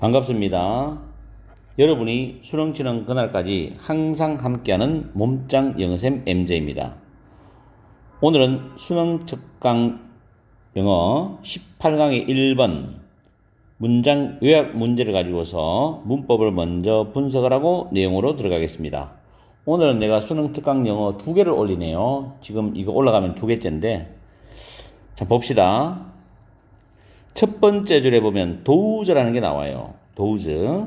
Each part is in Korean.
반갑습니다. 여러분이 수능 치는 그날까지 항상 함께하는 몸짱 영어쌤 MJ입니다. 오늘은 수능 특강 영어 18강의 1번 문장 요약 문제를 가지고서 문법을 먼저 분석을 하고 내용으로 들어가겠습니다. 오늘은 내가 수능 특강 영어 2개를 올리네요. 지금 이거 올라가면 2개째인데 자 봅시다. 첫 번째 줄에 보면 도우즈라는 게 나와요. 도우즈.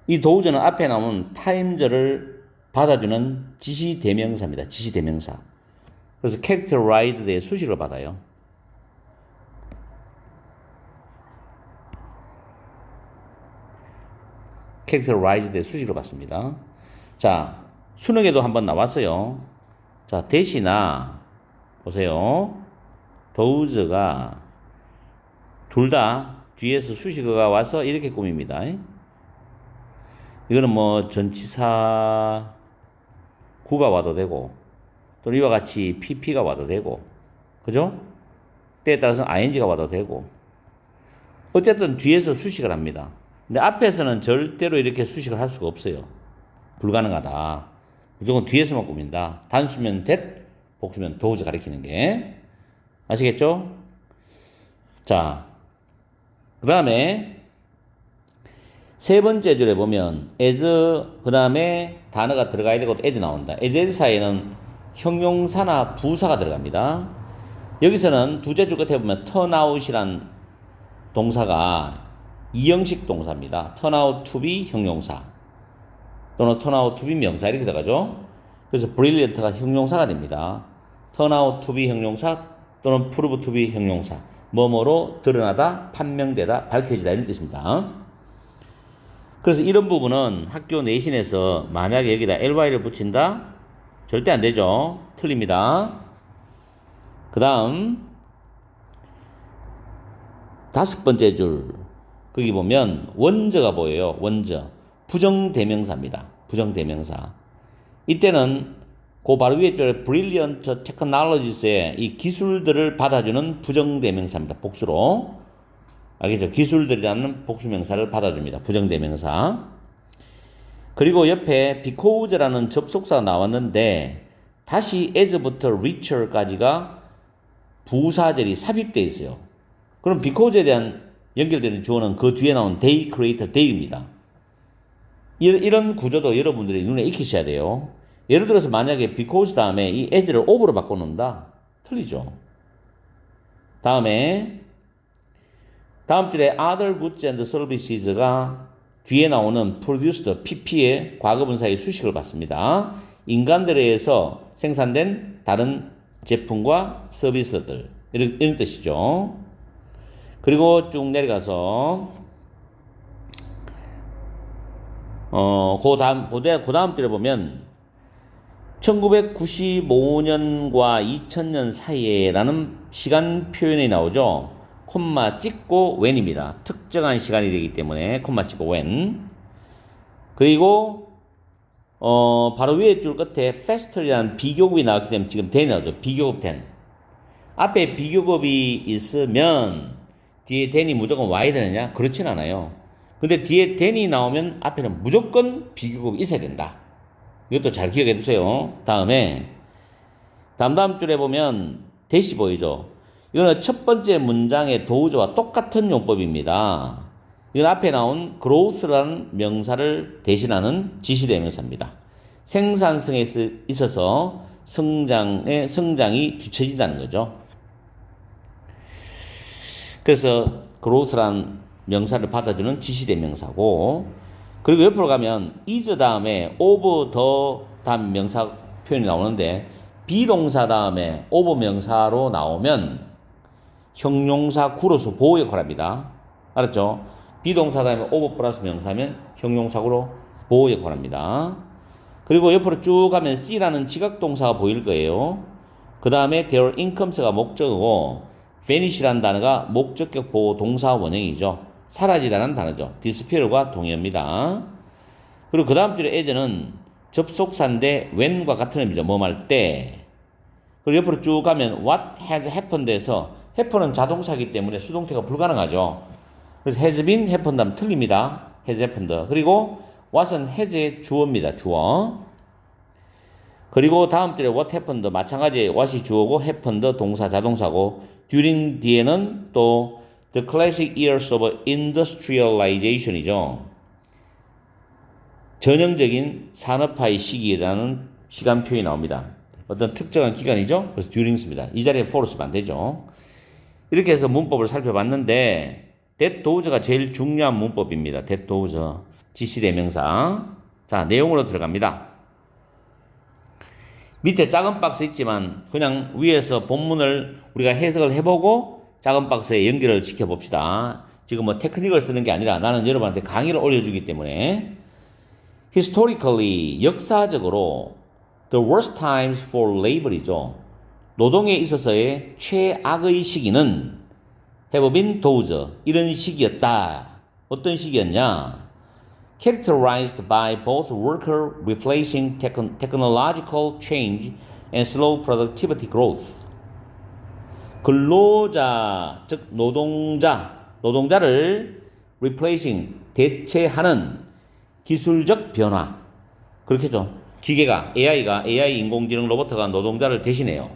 이 도우즈는 앞에 나오는 타임즈를 받아주는 지시대명사입니다. 지시대명사. 그래서 characterized의 수식을 받아요. characterized의 수식을 받습니다. 자, 수능에도 한번 나왔어요. 자, 대시나 보세요. 도우즈가 둘 다 뒤에서 수식어가 와서 이렇게 꾸밉니다. 이거는 뭐 전치사 구가 와도 되고 또 이와 같이 pp가 와도 되고 그죠? 때에 따라서는 ing가 와도 되고 어쨌든 뒤에서 수식을 합니다. 근데 앞에서는 절대로 이렇게 수식을 할 수가 없어요. 불가능하다. 무조건 뒤에서만 꾸민다. 단수면 that, 복수면 those 가리키는 게. 아시겠죠? 자, 그 다음에 세 번째 줄에 보면 as 그 다음에 단어가 들어가야 되고 as 나온다. as 사이에는 형용사나 부사가 들어갑니다. 여기서는 두째 줄 끝에 보면 turn out이란 동사가 이형식 동사입니다. turn out to be 형용사 또는 turn out to be 명사 이렇게 들어가죠. 그래서 brilliant가 형용사가 됩니다. turn out to be 형용사 또는 prove to be 형용사. 뭐뭐로 드러나다, 판명되다, 밝혀지다 이런 뜻입니다. 그래서 이런 부분은 학교 내신에서 만약에 여기다 ly를 붙인다? 절대 안 되죠. 틀립니다. 그 다음 다섯 번째 줄 거기 보면 원저가 보여요. 원저. 부정대명사입니다. 부정대명사. 이때는 그 바로 위에 줄 brilliant technologies의 이 기술들을 받아주는 부정대명사입니다. 복수로. 알겠죠? 기술들이라는 복수명사를 받아줍니다. 부정대명사. 그리고 옆에 because라는 접속사가 나왔는데 다시 as부터 richer까지가 부사절이 삽입되어 있어요. 그럼 because에 대한 연결되는 주어는 그 뒤에 나온 they create they입니다. 이런 구조도 여러분들이 눈에 익히셔야 돼요. 예를 들어서 만약에 because 다음에 이 as를 of로 바꿔놓는다. 틀리죠. 다음에 다음 줄에 other goods and services가 뒤에 나오는 produced, pp의 과거분사의 수식을 받습니다. 인간들에 의해서 생산된 다른 제품과 서비스들 이런 뜻이죠. 그리고 쭉 내려가서 그 다음 줄에 보면 1995년과 2000년 사이에라는 시간 표현이 나오죠. 콤마 찍고 when입니다. 특정한 시간이 되기 때문에 콤마 찍고 when. 그리고 바로 위에 줄 끝에 faster이라는 비교급이 나왔기 때문에 지금 then이 나오죠. 비교급 then. 앞에 비교급이 있으면 뒤에 then이 무조건 와야 되느냐? 그렇진 않아요. 근데 뒤에 then이 나오면 앞에는 무조건 비교급이 있어야 된다. 이것도 잘 기억해 두세요. 다음에 다음 줄에 보면 대시 보이죠? 이거는 첫 번째 문장의 도우즈와 똑같은 용법입니다. 이건 앞에 나온 growth라는 명사를 대신하는 지시대명사입니다. 생산성에 있어서 성장이 뒤처진다는 거죠. 그래서 growth라는 명사를 받아주는 지시대명사고 그리고 옆으로 가면 is 다음에 of the 다음 명사 표현이 나오는데 비동사 다음에 of 명사로 나오면 형용사 구로서 보호 역할을 합니다. 알았죠? 비동사 다음에 of 플러스 명사면 형용사구로 보호 역할을 합니다. 그리고 옆으로 쭉 가면 C라는 지각동사가 보일 거예요. 그 다음에 their incomes가 목적어고 vanish라는 단어가 목적격 보호 동사 원형이죠. 사라지다는 단어죠. disappear과 동의어입니다. 그리고 그 다음 줄에 as는 접속사인데 when과 같은 의미죠. 뭐 할 때. 그리고 옆으로 쭉 가면 what has happened에서 happen은 자동사이기 때문에 수동태가 불가능하죠. 그래서 has been happened 하면 틀립니다. has happened. 그리고 what은 has의 주어입니다. 주어. 그리고 다음 줄에 what happened 마찬가지 what이 주어고 happened 동사 자동사고 during 뒤에는 또 the classic years of industrialization이죠. 전형적인 산업화의 시기라는 시간 표현이 나옵니다. 어떤 특정한 기간이죠. 그래서 during 씁니다. 이 자리에 for 쓰면 안 되죠. 이렇게 해서 문법을 살펴봤는데 that does가 제일 중요한 문법입니다. that does 지시대명사. 자, 내용으로 들어갑니다. 밑에 작은 박스 있지만 그냥 위에서 본문을 우리가 해석을 해보고 작은 박스에 연결을 시켜봅시다. 지금 뭐 테크닉을 쓰는 게 아니라 나는 여러분한테 강의를 올려주기 때문에 historically 역사적으로 the worst times for labor이죠. 노동에 있어서의 최악의 시기는 have been those 이런 시기였다. 어떤 시기였냐? characterized by both worker replacing technological change and slow productivity growth. 근로자, 즉 노동자를 replacing, 대체하는 기술적 변화. 그렇겠죠. 기계가, AI 인공지능 로봇가 노동자를 대신해요.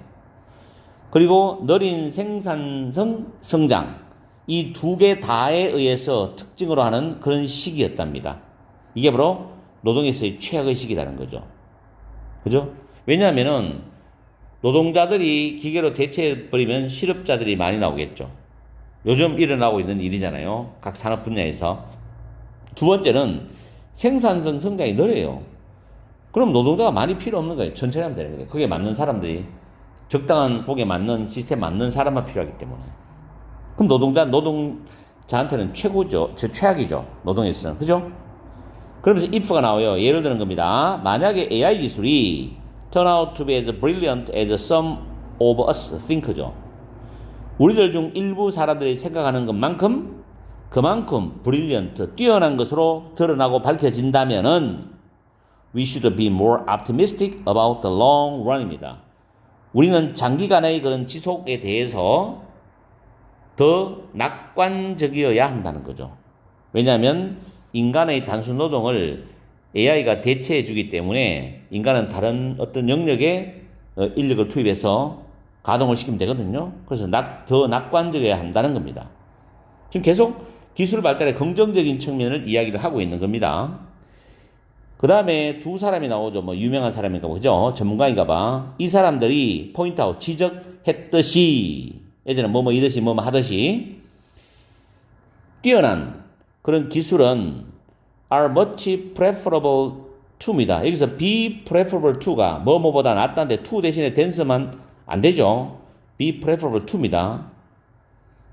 그리고 느린 생산성 성장. 이 두 개 다에 의해서 특징으로 하는 그런 시기였답니다. 이게 바로 노동에서의 최악의 시기라는 거죠. 그죠? 왜냐하면은 노동자들이 기계로 대체해버리면 실업자들이 많이 나오겠죠. 요즘 일어나고 있는 일이잖아요. 각 산업 분야에서. 두 번째는 생산성 성장이 느려요. 그럼 노동자가 많이 필요 없는 거예요. 천천히 하면 되는 거예요. 거기에 맞는 사람들이 적당한 거기에 맞는 시스템 맞는 사람만 필요하기 때문에. 그럼 노동자한테는 최고죠. 최악이죠. 노동에서는. 그죠? 그러면서 if가 나와요. 예를 드는 겁니다. 만약에 AI 기술이 turn out to be as brilliant as some of us think죠. 우리들 중 일부 사람들이 생각하는 것만큼 그만큼 brilliant, 뛰어난 것으로 드러나고 밝혀진다면은 we should be more optimistic about the long run입니다. 우리는 장기간의 그런 지속에 대해서 더 낙관적이어야 한다는 거죠. 왜냐하면 인간의 단순 노동을 AI가 대체해 주기 때문에 인간은 다른 어떤 영역에 인력을 투입해서 가동을 시키면 되거든요. 그래서 더 낙관적이어야 한다는 겁니다. 지금 계속 기술 발달의 긍정적인 측면을 이야기를 하고 있는 겁니다. 그 다음에 두 사람이 나오죠. 뭐 유명한 사람인가 보죠. 전문가인가 봐. 이 사람들이 포인트아웃 지적했듯이 예전에 뭐뭐 이듯이 뭐뭐 하듯이 뛰어난 그런 기술은 are much preferable to입니다. 여기서 be preferable to가 뭐뭐보다 낫다는데 to 대신에 tense만 안 되죠. be preferable to입니다.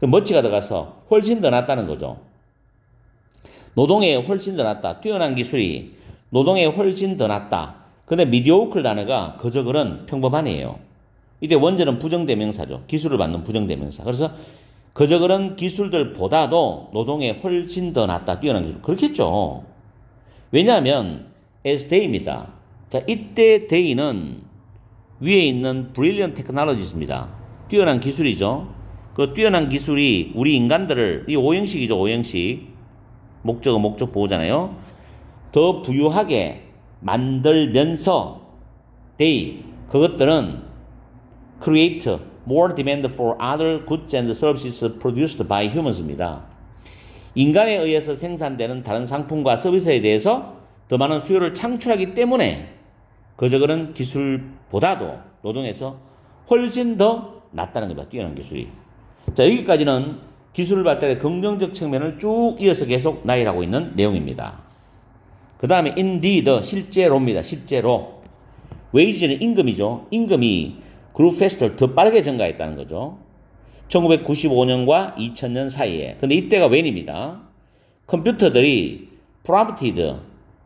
much가 들어가서 훨씬 더 낫다는 거죠. 노동에 훨씬 더 낫다. 뛰어난 기술이 노동에 훨씬 더 낫다. 근데 mediocre 단어가 그저 그런 평범한이에요. 이때 원전은 부정대명사죠. 기술을 받는 부정대명사. 그래서 그저 그런 기술들보다도 노동에 훨씬 더 낫다. 뛰어난 기술. 그렇겠죠. 왜냐하면 as they입니다. 자, 이때 they는 위에 있는 brilliant technologies입니다. 뛰어난 기술이죠. 그 뛰어난 기술이 우리 인간들을 이 오형식이죠. 오형식. 목적어 목적 보호잖아요. 더 부유하게 만들면서 they 그것들은 create more demand for other goods and services produced by humans입니다. 인간에 의해서 생산되는 다른 상품과 서비스에 대해서 더 많은 수요를 창출하기 때문에 그저 그런 기술보다도 노동에서 훨씬 더 낫다는 겁니다. 뛰어난 기술이. 자, 여기까지는 기술 발달의 긍정적 측면을 쭉 이어서 계속 나열하고 있는 내용입니다. 그 다음에 indeed, 실제로입니다. 실제로. wage는 임금이죠. 임금이 grew faster, 더 빠르게 증가했다는 거죠. 1995년과 2000년 사이에. 근데 이때가 when입니다. 컴퓨터들이 prompted,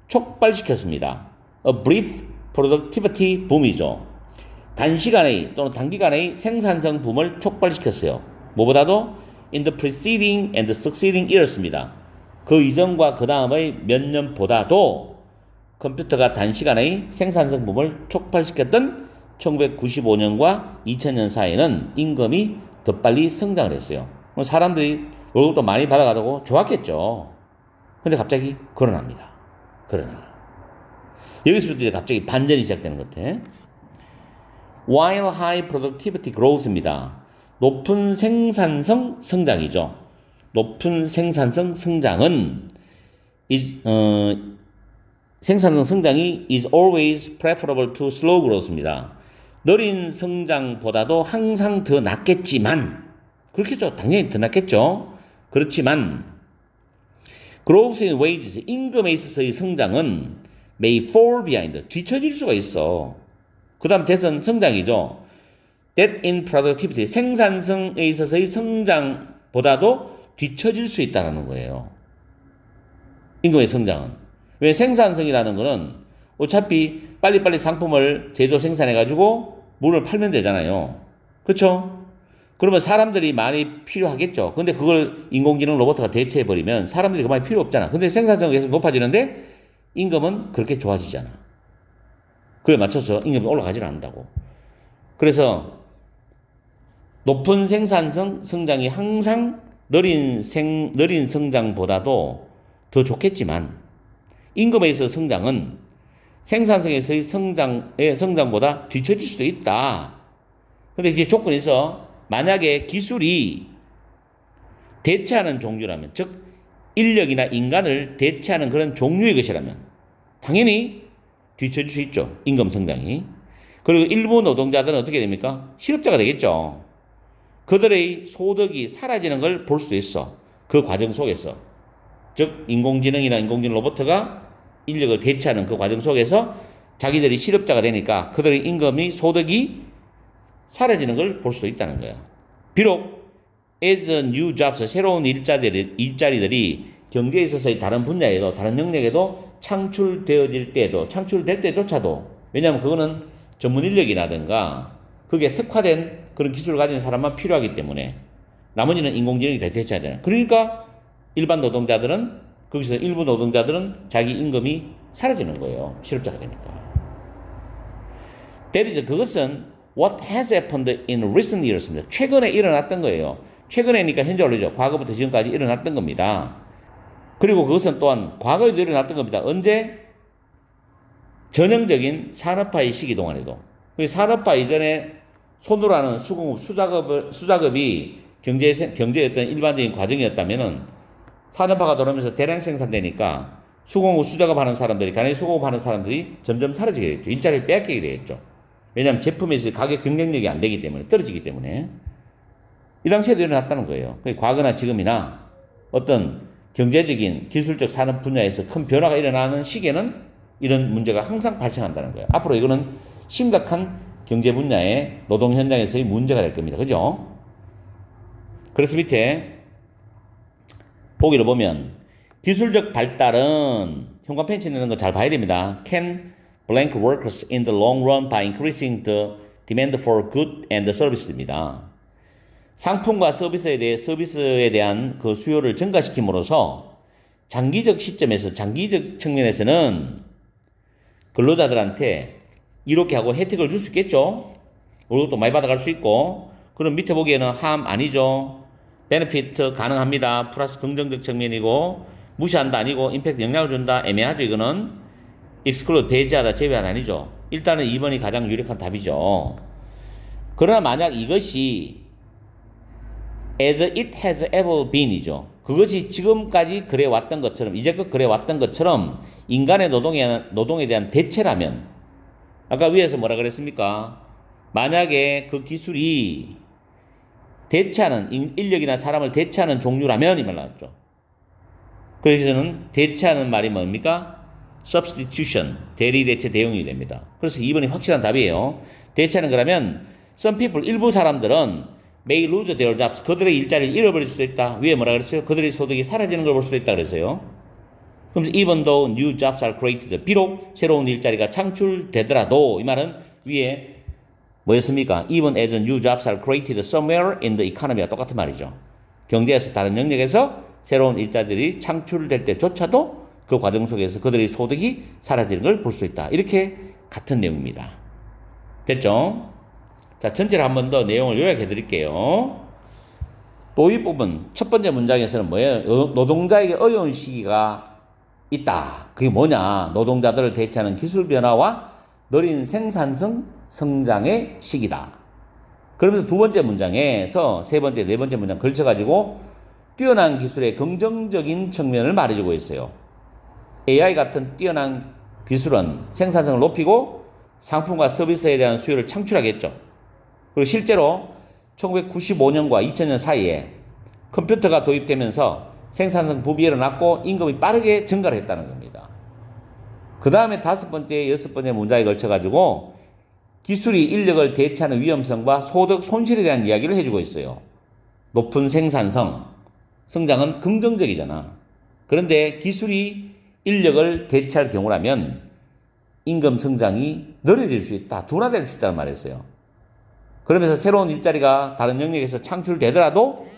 촉발시켰습니다. A brief productivity boom이죠. 단시간의 또는 단기간의 생산성 붐을 촉발시켰어요. 뭐보다도 in the preceding and succeeding years입니다. 그 이전과 그 다음의 몇 년보다도 컴퓨터가 단시간의 생산성 붐을 촉발시켰던 1995년과 2000년 사이에는 임금이 더 빨리 성장을 했어요. 사람들이 월급도 많이 받아가지고 좋았겠죠. 근데 갑자기 거론합니다. 그러나 여기서부터 이제 갑자기 반전이 시작되는 것 같아. While high productivity growth입니다. 높은 생산성 성장이죠. 높은 생산성 성장은 생산성 성장이 is always preferable to slow growth입니다. 느린 성장보다도 항상 더 낫겠지만, 그렇겠죠. 당연히 더 낫겠죠. 그렇지만 growth in wages, 임금에 있어서의 성장은 may fall behind, 뒤처질 수가 있어. 그 다음 대선 성장이죠. That in productivity, 생산성에 있어서의 성장보다도 뒤처질 수 있다는 거예요. 임금의 성장은. 왜 생산성이라는 거는 어차피 빨리빨리 상품을 제조 생산해가지고 물을 팔면 되잖아요. 그렇죠? 그러면 사람들이 많이 필요하겠죠. 근데 그걸 인공지능 로봇가 대체해버리면 사람들이 그만이 필요 없잖아. 근데 생산성이 계속 높아지는데 임금은 그렇게 좋아지잖아. 그에 맞춰서 임금이 올라가지는 않는다고. 그래서 높은 생산성 성장이 항상 느린 성장보다도 더 좋겠지만 임금에 있어서 성장은 생산성에서의 성장보다 뒤처질 수도 있다. 근데 이게 조건이 있어. 만약에 기술이 대체하는 종류라면, 즉 인력이나 인간을 대체하는 그런 종류의 것이라면 당연히 뒤처질 수 있죠. 임금 성장이. 그리고 일부 노동자들은 어떻게 됩니까? 실업자가 되겠죠. 그들의 소득이 사라지는 걸 볼 수 있어. 그 과정 속에서. 즉 인공지능이나 인공지능 로봇가 인력을 대체하는 그 과정 속에서 자기들이 실업자가 되니까 그들의 임금이 소득이 사라지는 걸 볼 수 있다는 거야. 비록 as new jobs, 새로운 일자리들이 경제에 있어서의 다른 분야에도 다른 영역에도 창출될 때조차도, 왜냐하면 그거는 전문 인력이라든가 그게 특화된 그런 기술을 가진 사람만 필요하기 때문에 나머지는 인공지능이 다 대체해야 되는. 그러니까 일반 노동자들은, 거기서 일부 노동자들은 자기 임금이 사라지는 거예요. 실업자가 되니까. That is, 그것은 what has happened in recent years입니다. 최근에 일어났던 거예요. 최근에니까 현재 원래죠. 과거부터 지금까지 일어났던 겁니다. 그리고 그것은 또한 과거에도 일어났던 겁니다. 언제? 전형적인 산업화의 시기 동안에도. 산업화 이전에 손으로 하는 수공업, 수작업이 경제의 어떤 일반적인 과정이었다면은 산업화가 돌아오면서 대량 생산되니까 수공업, 수작업 하는 사람들이, 간의 수공업 하는 사람들이 점점 사라지게 되겠죠. 일자리를 빼앗기게 되겠죠. 왜냐하면 제품에서 가격 경쟁력이 안 되기 때문에, 떨어지기 때문에. 이 당시에도 일어났다는 거예요. 과거나 지금이나 어떤 경제적인 기술적 산업 분야에서 큰 변화가 일어나는 시기에는 이런 문제가 항상 발생한다는 거예요. 앞으로 이거는 심각한 경제 분야의 노동 현장에서의 문제가 될 겁니다. 그죠? 그래서 밑에 보기를 보면 기술적 발달은 현관 펜치 넣는 거 잘 봐야 됩니다. Can blank workers in the long run by increasing the demand for good and services입니다. 상품과 서비스에 대한 그 수요를 증가시킴으로써 장기적 측면에서는 근로자들한테 이렇게 하고 혜택을 줄 수 있겠죠. 월급도 많이 받아갈 수 있고. 그럼 밑에 보기에는 함 아니죠. 베네피트 가능합니다. 플러스 긍정적 측면이고, 무시한다 아니고, 임팩트 영향을 준다 애매하죠. 이거는 exclude 배제하다 제외하다 아니죠. 일단은 2번이 가장 유력한 답이죠. 그러나 만약 이것이 as it has ever been이죠. 그것이 지금까지 그래왔던 것처럼, 이제껏 그래왔던 것처럼 인간의 노동에 대한 대체라면, 아까 위에서 뭐라 그랬습니까? 만약에 그 기술이 대체하는, 인력이나 사람을 대체하는 종류라면 이 말 나왔죠. 그래서는 대체하는 말이 뭡니까? substitution, 대리 대체 대용이 됩니다. 그래서 2번이 확실한 답이에요. 대체하는 거라면 some people, 일부 사람들은 may lose their jobs, 그들의 일자리를 잃어버릴 수도 있다. 위에 뭐라 그랬어요? 그들의 소득이 사라지는 걸 볼 수도 있다 그랬어요. 그럼 even though new jobs are created, 비록 새로운 일자리가 창출되더라도, 이 말은 위에 뭐였습니까? Even as new jobs are created somewhere in the economy와 똑같은 말이죠. 경제에서 다른 영역에서 새로운 일자리들이 창출될 때조차도 그 과정 속에서 그들의 소득이 사라지는 걸 볼 수 있다. 이렇게 같은 내용입니다. 됐죠? 자, 전체를 한 번 더 내용을 요약해 드릴게요. 또 이 부분 첫 번째 문장에서는 뭐예요? 노동자에게 어려운 시기가 있다. 그게 뭐냐? 노동자들을 대체하는 기술 변화와 느린 생산성 성장의 시기다. 그러면서 두 번째 문장에서 세 번째, 네 번째 문장 걸쳐가지고 뛰어난 기술의 긍정적인 측면을 말해주고 있어요. AI 같은 뛰어난 기술은 생산성을 높이고 상품과 서비스에 대한 수요를 창출하겠죠. 그리고 실제로 1995년과 2000년 사이에 컴퓨터가 도입되면서 생산성 부비율은 낮고 임금이 빠르게 증가를 했다는 겁니다. 그 다음에 다섯 번째, 여섯 번째 문장에 걸쳐가지고 기술이 인력을 대체하는 위험성과 소득 손실에 대한 이야기를 해주고 있어요. 높은 생산성, 성장은 긍정적이잖아. 그런데 기술이 인력을 대체할 경우라면 임금 성장이 느려질 수 있다, 둔화될 수 있다는 말이었어요. 그러면서 새로운 일자리가 다른 영역에서 창출되더라도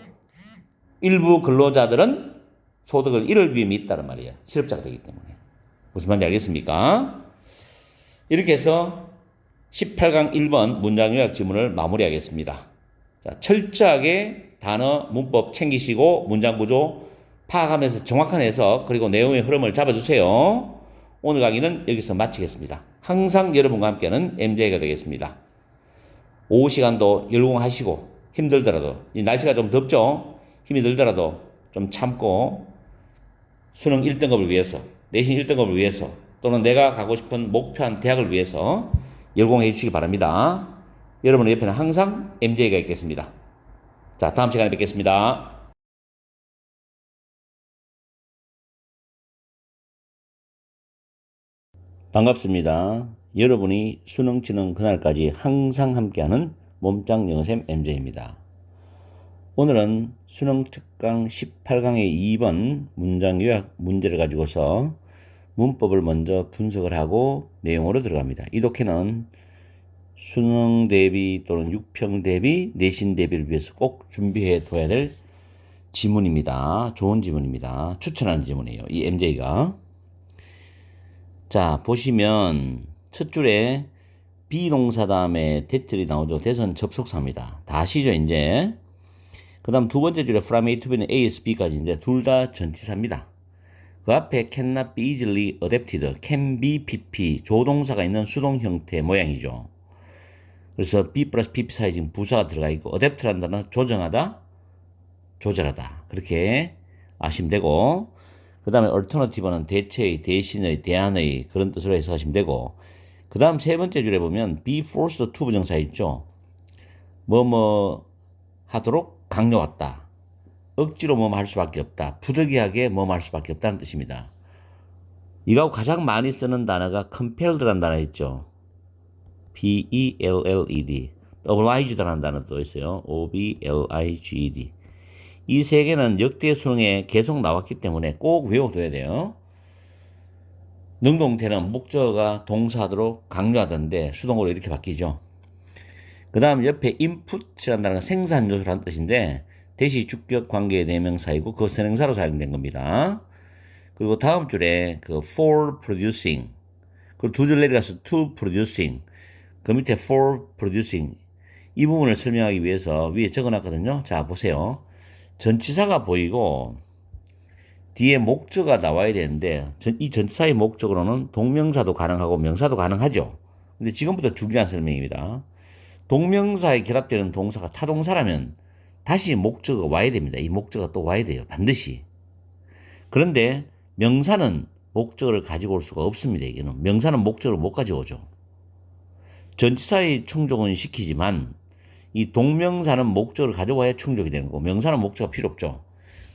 일부 근로자들은 소득을 잃을 위험이 있다는 말이에요. 실업자가 되기 때문에. 무슨 말인지 알겠습니까? 이렇게 해서 18강 1번 문장 요약 지문을 마무리하겠습니다. 자, 철저하게 단어, 문법 챙기시고 문장 구조 파악하면서 정확한 해석 그리고 내용의 흐름을 잡아주세요. 오늘 강의는 여기서 마치겠습니다. 항상 여러분과 함께하는 MJ가 되겠습니다. 오후 시간도 열공하시고 힘들더라도 이 날씨가 좀 덥죠? 힘이 들더라도 좀 참고 수능 1등급을 위해서 내신 1등급을 위해서 또는 내가 가고 싶은 목표한 대학을 위해서 열공해 주시기 바랍니다. 여러분의 옆에는 항상 MJ가 있겠습니다. 자, 다음 시간에 뵙겠습니다. 반갑습니다. 여러분이 수능 치는 그날까지 항상 함께하는 몸짱 영어쌤 MJ입니다. 오늘은 수능 특강 18강의 2번 문장 요약 문제를 가지고서 문법을 먼저 분석을 하고 내용으로 들어갑니다. 이 독해는 수능 대비 또는 6평 대비 내신 대비를 위해서 꼭 준비해 둬야 될 지문입니다. 좋은 지문입니다. 추천하는 지문이에요. 이 MJ가. 자, 보시면 첫 줄에 비동사 다음에 대절이 나오죠. 대선 접속사입니다. 다 아시죠, 이제? 그 다음 두 번째 줄에 from A to B는 A에서 B까지인데 둘 다 전치사입니다. 그 앞에 cannot be easily adapted, can be PP, 조동사가 있는 수동 형태 모양이죠. 그래서 B 플러스 PP 사이에 지금 부사가 들어가 있고 adapt라는 단어는 조정하다, 조절하다 그렇게 아시면 되고 그 다음에 alternative는 대체의, 대신의, 대안의 그런 뜻으로 해석하시면 되고 그 다음 세 번째 줄에 보면 be forced to 부정사 있죠. 뭐뭐 하도록 강요했다. 억지로 뭐뭐 할 수밖에 없다. 부득이하게 뭐뭐 할 수밖에 없다는 뜻입니다. 이거 가장 많이 쓰는 단어가 compelled라는 단어 있죠. P-E-L-L-E-D obliged라는 단어도 있어요. O-B-L-I-G-E-D 이 세 개는 역대 수능에 계속 나왔기 때문에 꼭 외워둬야 돼요. 능동태는 목적어가 동사하도록 강요하던데 수동으로 이렇게 바뀌죠. 그 다음 옆에 input이라는 단어가 생산 요소라는 뜻인데 대시 주격 관계의 대명사이고 그 선행사로 사용된 겁니다. 그리고 다음 줄에 그 for producing 그리고 두 줄 내려가서 to producing 그 밑에 for producing 이 부분을 설명하기 위해서 위에 적어놨거든요. 자, 보세요. 전치사가 보이고 뒤에 목적어가 나와야 되는데 이 전치사의 목적으로는 동명사도 가능하고 명사도 가능하죠. 근데 지금부터 중요한 설명입니다. 동명사에 결합되는 동사가 타동사라면 다시 목적어가 와야 됩니다. 이 목적어가 또 와야 돼요. 반드시. 그런데 명사는 목적어를 가지고 올 수가 없습니다. 이게는 명사는 목적어를 못 가져오죠. 전치사의 충족은 시키지만 이 동명사는 목적어를 가져와야 충족이 되는 거고 명사는 목적어가 필요 없죠.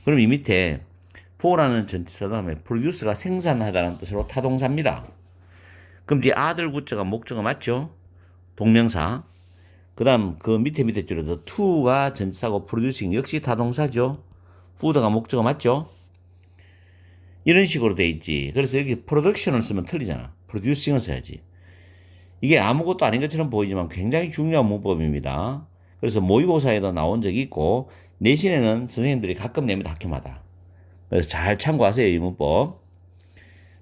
그럼 이 밑에 for라는 전치사 다음에 produce가 생산하다는 뜻으로 타동사입니다. 그럼 뒤에 아들 구자가 목적어 맞죠? 동명사. 그 다음 그 밑에 줄에서 to가 전치사고 producing 역시 타동사죠. food가 목적어 맞죠? 이런 식으로 돼 있지. 그래서 여기 production을 쓰면 틀리잖아. producing을 써야지. 이게 아무것도 아닌 것처럼 보이지만 굉장히 중요한 문법입니다. 그래서 모의고사에도 나온 적이 있고 내신에는 선생님들이 가끔 냅니다. 학교마다. 그래서 잘 참고하세요. 이 문법.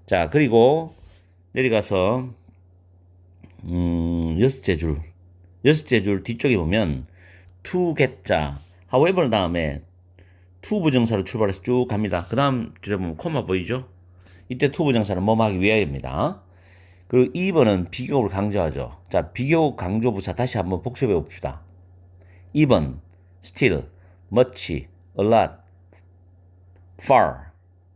자, 그리고 내려가서 여섯째 줄 뒤쪽에 보면 to get자 however 다음에 to 부정사로 출발해서 쭉 갑니다. 그 다음 줄에 보면 코마 보이죠? 이때 to 부정사는 뭐뭐 하기 위하여입니다. 그리고 2번은 비교급을 강조하죠. 자, 비교급 강조 부사 다시 한번 복습해 봅시다. 2번 still, much, a lot, far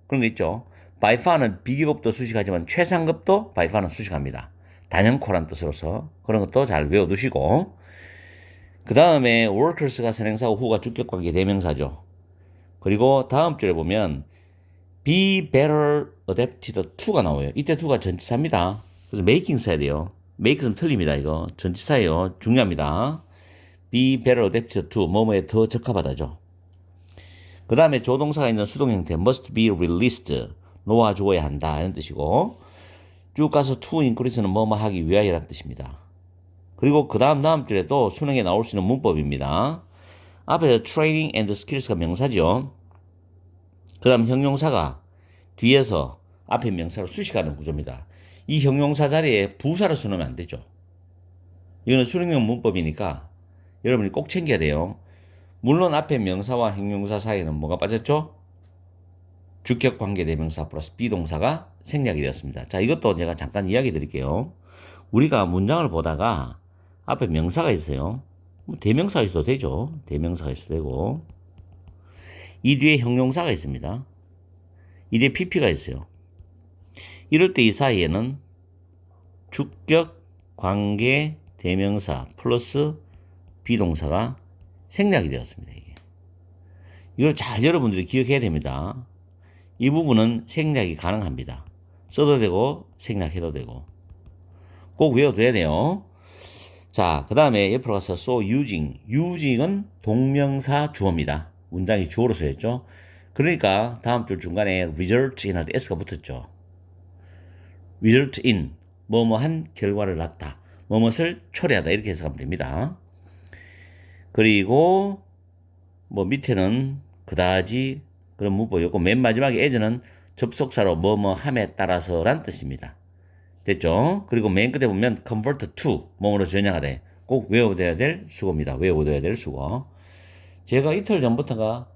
그런 거 있죠. by far는 비교급도 수식하지만 최상급도 by far는 수식합니다. 단연코란 뜻으로서 그런 것도 잘 외워두시고 그 다음에 workers가 선행사고 who가 주격관계 대명사죠. 그리고 다음 줄에 보면 be better adapted to가 나와요. 이때 to가 전치사입니다. 그래서 making 써야 돼요. make 좀 틀립니다. 이거 전치사예요. 중요합니다. be better adapted to 뭐뭐에 더 적합하다죠. 그 다음에 조동사가 있는 수동 형태 must be released 놓아주어야 한다 이런 뜻이고 쭉 가서 to increase는 뭐뭐 하기 위하여라는 뜻입니다. 그리고 그 다음 줄에도 수능에 나올 수 있는 문법입니다. 앞에 training and skills가 명사죠. 그 다음 형용사가 뒤에서 앞에 명사로 수식하는 구조입니다. 이 형용사 자리에 부사를 써놓으면 안 되죠. 이거는 수능형 문법이니까 여러분이 꼭 챙겨야 돼요. 물론 앞에 명사와 형용사 사이에는 뭐가 빠졌죠? 주격관계대명사 플러스 비동사가 생략이 되었습니다. 자, 이것도 제가 잠깐 이야기 드릴게요. 우리가 문장을 보다가 앞에 명사가 있어요. 대명사가 있어도 되죠. 대명사가 있어도 되고 이 뒤에 형용사가 있습니다. 이 뒤에 PP가 있어요. 이럴 때 이 사이에는 주격관계대명사 플러스 비동사가 생략이 되었습니다. 이걸 잘 여러분들이 기억해야 됩니다. 이 부분은 생략이 가능합니다. 써도 되고 생략해도 되고 꼭 외워둬야 돼요. 자, 그 다음에 옆으로 가서 so using은 동명사 주어입니다. 문장이 주어로 쓰였죠. 그러니까 다음 줄 중간에 result in 할 때 s가 붙었죠. result in 뭐뭐한 결과를 낳다 뭐뭇을 초래하다 이렇게 해석하면 됩니다. 그리고 뭐 밑에는 그다지 그런 문법이었고 맨 마지막에 as는 접속사로 뭐뭐함에 따라서란 뜻입니다. 됐죠? 그리고 맨 끝에 보면 convert to 뭐뭐로 전향하래. 꼭 외워둬야 될 수고입니다. 외워둬야 될 수고. 제가 이틀 전부터가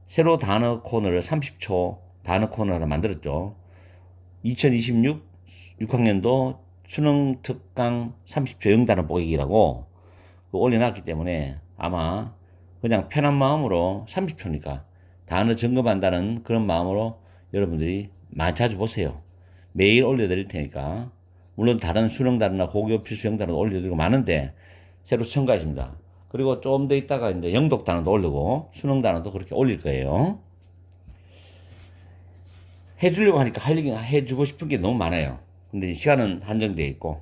새로 단어 코너를 30초 단어 코너를 만들었죠. 2026 6학년도 수능 특강 30초 영단어 보기라고 올려놨기 때문에 아마 그냥 편한 마음으로 30초니까 단어 점검한다는 그런 마음으로 여러분들이 많이 자주 보세요. 매일 올려드릴 테니까. 물론 다른 수능 단어나 고교 필수 영단어도 올려드리고 많은데 새로 첨가했습니다. 그리고 좀 더 있다가 이제 영독 단어도 올리고 수능 단어도 그렇게 올릴 거예요. 해주려고 하니까 할 얘기 해주고 싶은 게 너무 많아요. 근데 시간은 한정되어 있고.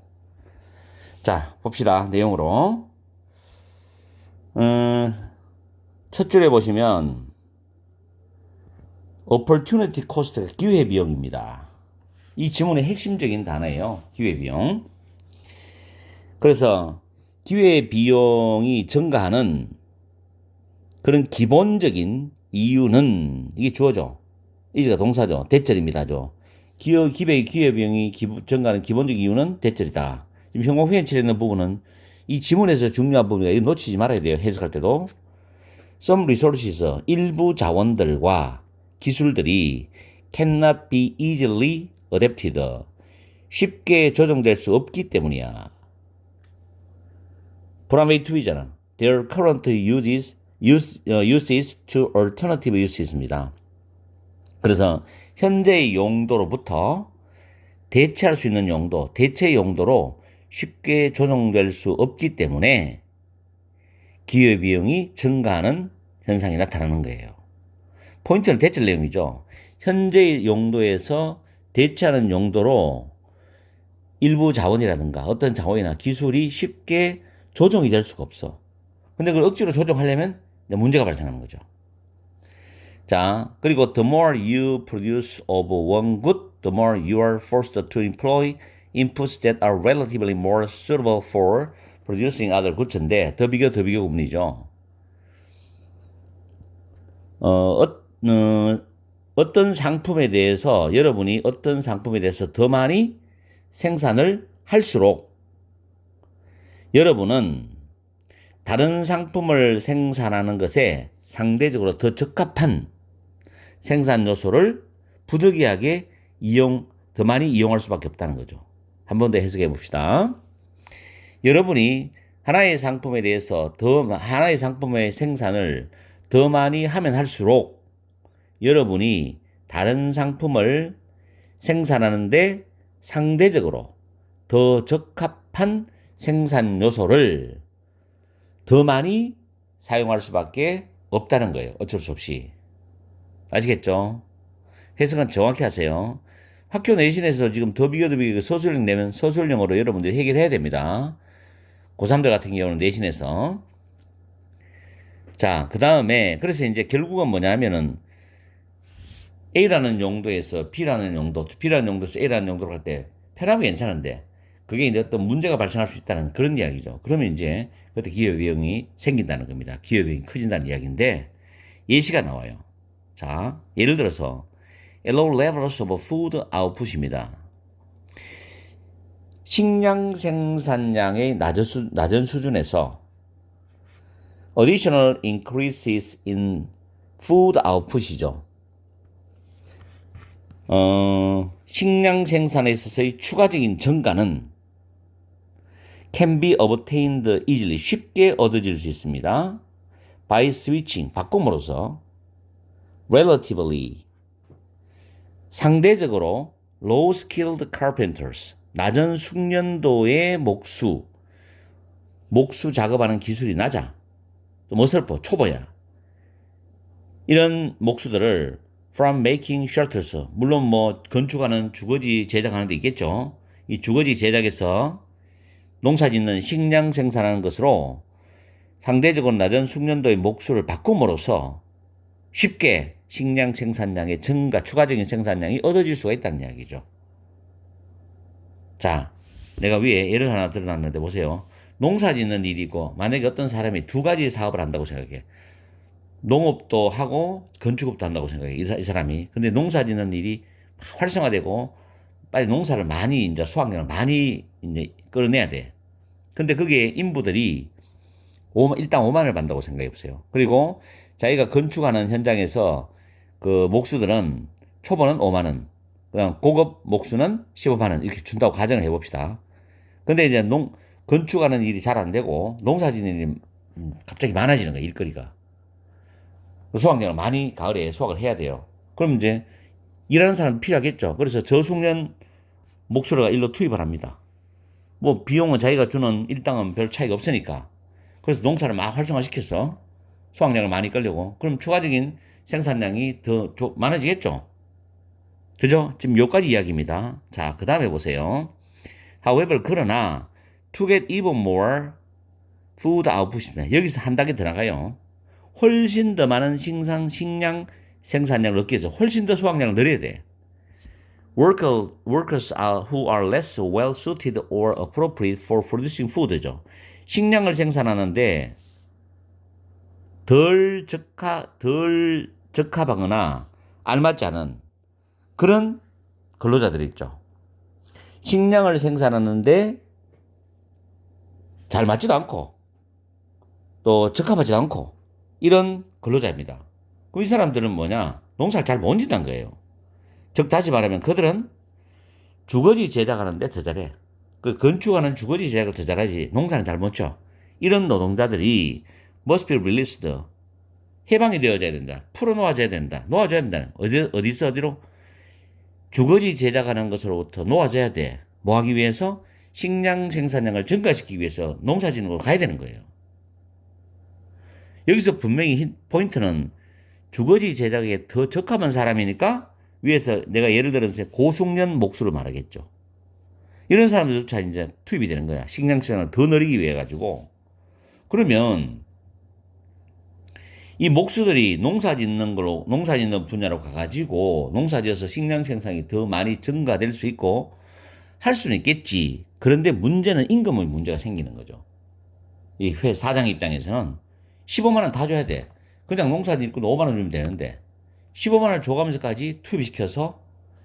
자, 봅시다. 내용으로. 첫 줄에 보시면 opportunity cost가 기회비용입니다. 이 지문의 핵심적인 단어예요. 기회비용. 그래서 기회비용이 증가하는 그런 기본적인 이유는 이게 주어죠. 이제가 동사죠. 대절입니다죠. 기회비용이 증가하는 기본적인 이유는 대절이다. 지금 형용 후연치에 있는 부분은 이 지문에서 중요한 부분이다. 이거 놓치지 말아야 돼요. 해석할 때도. Some resources, 일부 자원들과 기술들이 cannot be easily adapted. 쉽게 조정될 수 없기 때문이야. 브라메이 2이잖아. Their current uses to alternative uses입니다. 그래서 현재의 용도로부터 대체할 수 있는 용도, 대체 용도로 쉽게 조정될 수 없기 때문에 기회비용이 증가하는 현상이 나타나는 거예요. 포인트는 대체 내용이죠. 현재의 용도에서 대체하는 용도로 일부 자원이라든가 어떤 자원이나 기술이 쉽게 조정이 될 수가 없어. 근데 그걸 억지로 조정하려면 문제가 발생하는 거죠. 자, 그리고 the more you produce of one good, the more you are forced to employ inputs that are relatively more suitable for producing other goods인데 더 비교 구문이죠. 어떤 상품에 대해서 여러분이 어떤 상품에 대해서 더 많이 생산을 할수록 여러분은 다른 상품을 생산하는 것에 상대적으로 더 적합한 생산 요소를 부득이하게 더 많이 이용할 수밖에 없다는 거죠. 한 번 더 해석해 봅시다. 여러분이 하나의 상품에 대해서 하나의 상품의 생산을 더 많이 하면 할수록 여러분이 다른 상품을 생산하는데 상대적으로 더 적합한 생산 요소를 더 많이 사용할 수밖에 없다는 거예요. 어쩔 수 없이. 아시겠죠? 해석은 정확히 하세요. 학교 내신에서 지금 더 비교 서술형 내면 서술형으로 여러분들이 해결해야 됩니다. 고3들 같은 경우는 내신에서. 자, 그 다음에 그래서 이제 결국은 뭐냐면은 A라는 용도에서 B라는 용도에서 A라는 용도로 갈 때 편하면 괜찮은데 그게 이제 어떤 문제가 발생할 수 있다는 그런 이야기죠. 그러면 이제 그때 기여비용이 생긴다는 겁니다. 기여비용이 커진다는 이야기인데 예시가 나와요. 자, 예를 들어서 low levels of food output입니다. 식량 생산량의 낮은 수준에서 additional increases in food output이죠. 식량 생산에 있어서의 추가적인 증가는 can be obtained easily, 쉽게 얻어질 수 있습니다. by switching, 바꿈으로써 relatively, 상대적으로 low skilled carpenters, 낮은 숙련도의 목수 작업하는 기술이 낮아. 좀 어설퍼, 초보야. 이런 목수들을 from making shelters, 물론 뭐 건축하는 주거지 제작하는 데 있겠죠. 이 주거지 제작에서 농사 짓는 식량 생산하는 것으로 상대적으로 낮은 숙련도의 목수를 바꿈으로써 쉽게 식량 생산량의 추가적인 생산량이 얻어질 수가 있다는 이야기죠. 자, 내가 위에 예를 하나 들어놨는데 보세요. 농사 짓는 일이고 만약에 어떤 사람이 두 가지 사업을 한다고 생각해. 농업도 하고 건축업도 한다고 생각해. 이 사람이. 근데 농사 짓는 일이 활성화되고 빨리 농사를 많이 이제 수확량을 많이 이제 끌어내야 돼. 근데 그게 인부들이 일단 5만 원을 받는다고 생각해 보세요. 그리고 자기가 건축하는 현장에서 그 목수들은 초보는 5만 원, 그다음 고급 목수는 15만 원 이렇게 준다고 가정을 해봅시다. 근데 이제 건축하는 일이 잘 안 되고 농사 짓는 일이 갑자기 많아지는 거야, 일거리가. 수확량을 많이 가을에 수확을 해야 돼요. 그럼 이제 일하는 사람 필요하겠죠. 그래서 저숙련 목수가 일로 투입을 합니다. 뭐 비용은 자기가 주는 일당은 별 차이가 없으니까. 그래서 농사를 막 활성화시켜서 수확량을 많이 끌려고. 그럼 추가적인 생산량이 더 많아지겠죠. 그죠? 지금 여기까지 이야기입니다. 자, 그 다음에 보세요. However, 그러나 to get even more food output입니다. 여기서 한 단계 더 나가요. 훨씬 더 많은 식량 생산량을 얻기 위해서 훨씬 더 수확량을 늘려야 돼. Workers who are less well suited or appropriate for producing food죠. 식량을 생산하는데 덜 적합하거나 알맞지 않은 그런 근로자들이 있죠. 식량을 생산하는데 잘 맞지도 않고 또 적합하지도 않고 이런 근로자입니다. 그럼 이 사람들은 뭐냐? 농사를 잘 못 짓는 거예요. 즉 다시 말하면 그들은 주거지 제작하는데 더 잘해. 그 건축하는 주거지 제작을 더 잘하지 농사는 잘 못 쳐. 이런 노동자들이 must be released, 해방이 되어져야 된다. 풀어놓아져야 된다. 놓아줘야 된다. 어디로? 주거지 제작하는 것으로부터 놓아져야 돼. 뭐 하기 위해서? 식량 생산량을 증가시키기 위해서 농사 짓는 곳으로 가야 되는 거예요. 여기서 분명히 포인트는 주거지 제작에 더 적합한 사람이니까 위에서 내가 예를 들어서 고숙련 목수를 말하겠죠. 이런 사람들조차 이제 투입이 되는 거야. 식량 생산을 더 늘리기 위해 가지고. 그러면 이 목수들이 농사 짓는 분야로 가가지고 농사 지어서 식량 생산이 더 많이 증가될 수 있고 할 수는 있겠지. 그런데 문제는 임금의 문제가 생기는 거죠. 이 회 사장 입장에서는 15만 원 다 줘야 돼. 그냥 농사 짓고 5만 원 주면 되는데 15만 원을 줘가면서까지 투입시켜서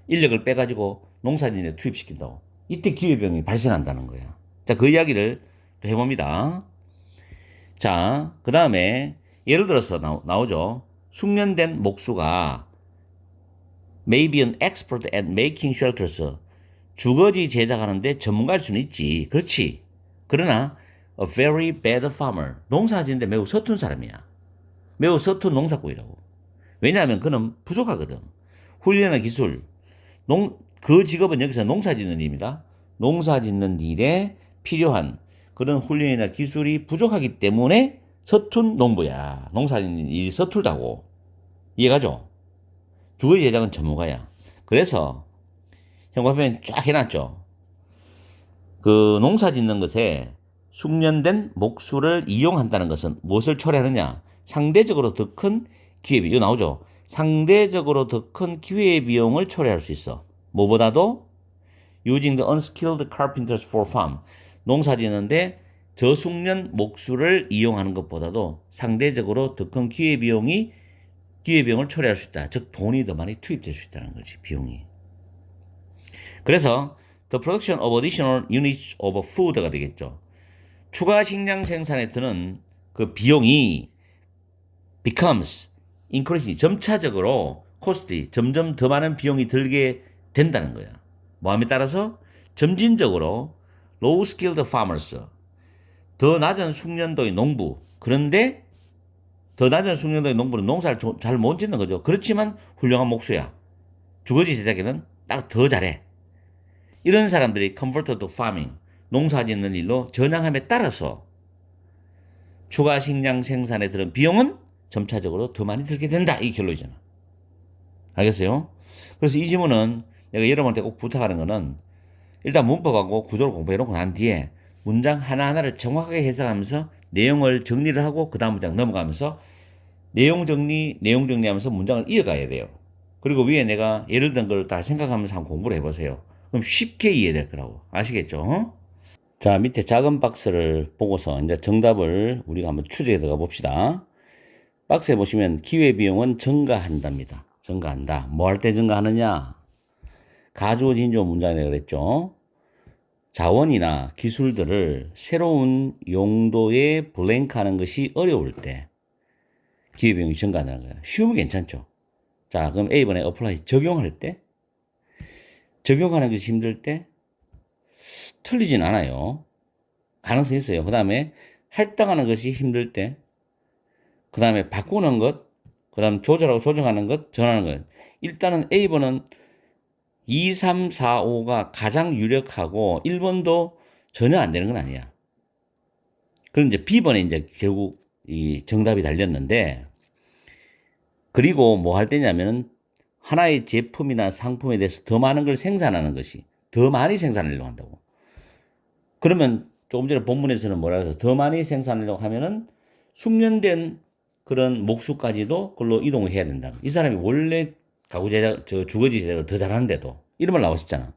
인력을 빼가지고 농사 짓는 데 투입시킨다고. 이때 기회비용이 발생한다는 거야. 자, 그 이야기를 또 해봅니다. 자, 그 다음에 예를 들어서 나오죠. 숙련된 목수가 may be an expert at making shelters. 주거지 제작하는데 전문가일 수는 있지. 그렇지. 그러나 a very bad farmer. 농사 짓는데 매우 서툰 사람이야. 매우 서툰 농사꾼이라고. 왜냐하면 그는 부족하거든. 훈련이나 기술. 그 직업은 여기서 농사 짓는 일입니다. 농사 짓는 일에 필요한 그런 훈련이나 기술이 부족하기 때문에 서툰 농부야. 농사 짓는 일이 서툴다고. 이해가죠? 주거지 제작은 전문가야. 그래서 형광펜 쫙 해놨죠. 그 농사 짓는 것에 숙련된 목수를 이용한다는 것은 무엇을 초래하느냐? 상대적으로 더 큰 기회비. 이거 나오죠? 상대적으로 더 큰 기회비용을 초래할 수 있어. 뭐보다도 using the unskilled carpenters for farm. 농사 짓는데 저숙련 목수를 이용하는 것보다도 상대적으로 더 큰 기회비용을 초래할 수 있다. 즉 돈이 더 많이 투입될 수 있다는 거지. 비용이. 그래서 the production of additional units of food가 되겠죠. 추가 식량 생산에 드는 그 비용이 becomes increasing 점차적으로 costly 점점 더 많은 비용이 들게 된다는 거야. 뭐함에 따라서 점진적으로 low skilled farmers 더 낮은 숙련도의 농부 그런데 더 낮은 숙련도의 농부는 농사를 잘 못 짓는 거죠. 그렇지만 훌륭한 목수야. 주거지 제작에는 딱 더 잘해. 이런 사람들이 converted to farming 농사 짓는 일로 전향함에 따라서 추가 식량 생산에 드는 비용은 점차적으로 더 많이 들게 된다. 이 결론이잖아. 알겠어요? 그래서 이 지문은 내가 여러분한테 꼭 부탁하는 거는 일단 문법하고 구조를 공부해놓고 난 뒤에 문장 하나하나를 정확하게 해석하면서 내용을 정리를 하고 그 다음 문장 넘어가면서 내용 정리하면서 문장을 이어가야 돼요. 그리고 위에 내가 예를 든 걸 다 생각하면서 한번 공부를 해보세요. 그럼 쉽게 이해될 거라고. 아시겠죠? 자, 밑에 작은 박스를 보고서 이제 정답을 우리가 한번 추적해 들어가 봅시다. 박스에 보시면 기회비용은 증가한답니다. 증가한다. 뭐 할 때 증가하느냐? 가주어 진주어 문장이라고 그랬죠. 자원이나 기술들을 새로운 용도에 블랭크하는 것이 어려울 때 기회비용이 증가한다는 거예요. 쉬우면 괜찮죠. 자, 그럼 A번에 apply 적용할 때 적용하는 것이 힘들 때 틀리진 않아요. 가능성이 있어요. 그 다음에 할당하는 것이 힘들 때 그 다음에 바꾸는 것, 그 다음 조절하고 조정하는 것, 전하는 것. 일단은 A번은 2, 3, 4, 5가 가장 유력하고 1번도 전혀 안 되는 건 아니야. 그럼 이제 B번에 이제 결국 이 정답이 달렸는데, 그리고 뭐 할 때냐면은 하나의 제품이나 상품에 대해서 더 많은 걸 생산하는 것이 더 많이 생산하려고 한다고. 그러면 조금 전에 본문에서는 뭐라 해서 더 많이 생산하려고 하면은 숙련된 그런 목수까지도 그걸로 이동을 해야 된다. 이 사람이 원래 가구 제작, 주거지 제작을 더 잘하는데도 이런 말 나왔었잖아.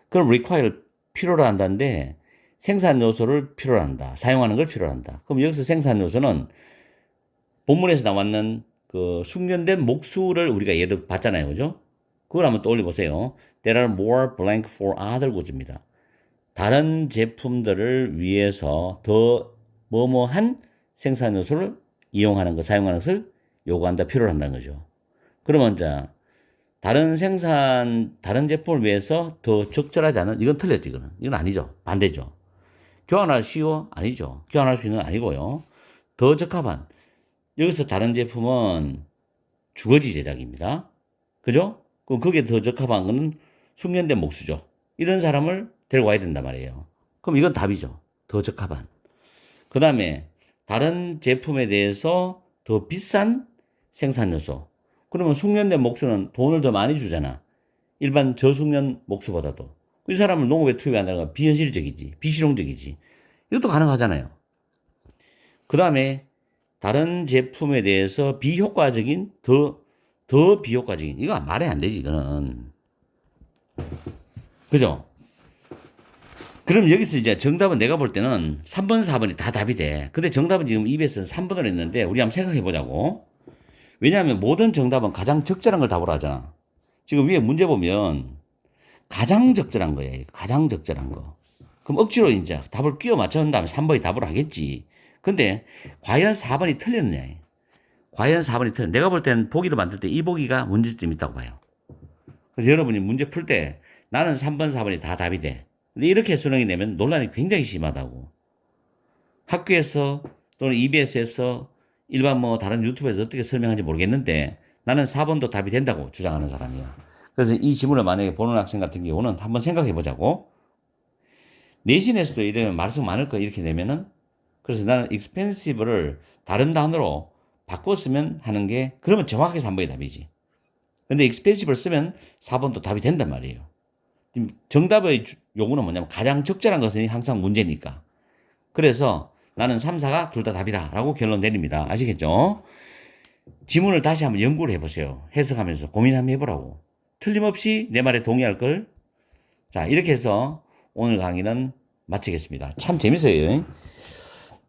그럼 require 필요로 한다는데 생산 요소를 필요로 한다. 사용하는 걸 필요로 한다. 그럼 여기서 생산 요소는 본문에서 나왔는 그 숙련된 목수를 우리가 예를 봤잖아요. 그죠? 그걸 한번 떠올려 보세요. There are more blank for other goods입니다. 다른 제품들을 위해서 더 뭐뭐한 생산 요소를 이용하는 것, 사용하는 것을 요구한다, 필요로 한다는 거죠. 그러면 자, 다른 제품을 위해서 더 적절하지 않은, 이건 틀렸지, 이거는. 이건 아니죠. 반대죠. 교환할 쉬워? 아니죠. 교환할 수 있는 건 아니고요. 더 적합한. 여기서 다른 제품은 주거지 제작입니다. 그죠? 그럼 거기에 더 적합한 거는 숙련된 목수죠. 이런 사람을 데리고 와야 된단 말이에요. 그럼 이건 답이죠. 더 적합한. 그 다음에 다른 제품에 대해서 더 비싼 생산 요소. 그러면 숙련된 목수는 돈을 더 많이 주잖아. 일반 저숙련 목수보다도. 이 사람을 농업에 투입한다는 건 비현실적이지. 비실용적이지. 이것도 가능하잖아요. 그 다음에 다른 제품에 대해서 비효과적인, 더 비효과적인. 이거 말이 안 되지, 이거는. 그죠? 그럼 여기서 이제 정답은 내가 볼 때는 3번, 4번이 다 답이 돼. 근데 정답은 지금 EBS는 3번을 했는데 우리 한번 생각해 보자고. 왜냐하면 모든 정답은 가장 적절한 걸 답으로 하잖아. 지금 위에 문제 보면 가장 적절한 거예요. 가장 적절한 거. 그럼 억지로 이제 답을 끼워 맞춘 다음에 3번이 답으로 하겠지. 근데 과연 4번이 틀렸느냐? 과연 4번이 틀렸냐? 내가 볼 때는 보기를 만들 때 이 보기가 문제점이 있다고 봐요. 그래서 여러분이 문제 풀 때 나는 3번, 4번이 다 답이 돼. 근데 이렇게 수능이 내면 논란이 굉장히 심하다고. 학교에서 또는 EBS에서 일반 뭐 다른 유튜브에서 어떻게 설명하는지 모르겠는데 나는 4번도 답이 된다고 주장하는 사람이야. 그래서 이 지문을 만약에 보는 학생 같은 경우는 한번 생각해 보자고. 내신에서도 이러면 말씀 많을 거 이렇게 내면은 그래서 나는 expensive를 다른 단어로 바꿨으면 하는 게 그러면 정확하게 3번이 답이지. 근데 expensive를 쓰면 4번도 답이 된단 말이에요. 정답의 요구는 뭐냐면 가장 적절한 것은 항상 문제니까. 그래서 나는 3, 4가 둘 다 답이다 라고 결론 내립니다. 아시겠죠? 지문을 다시 한번 연구를 해보세요. 해석하면서 고민 한번 해보라고. 틀림없이 내 말에 동의할 걸. 자, 이렇게 해서 오늘 강의는 마치겠습니다. 참 재밌어요.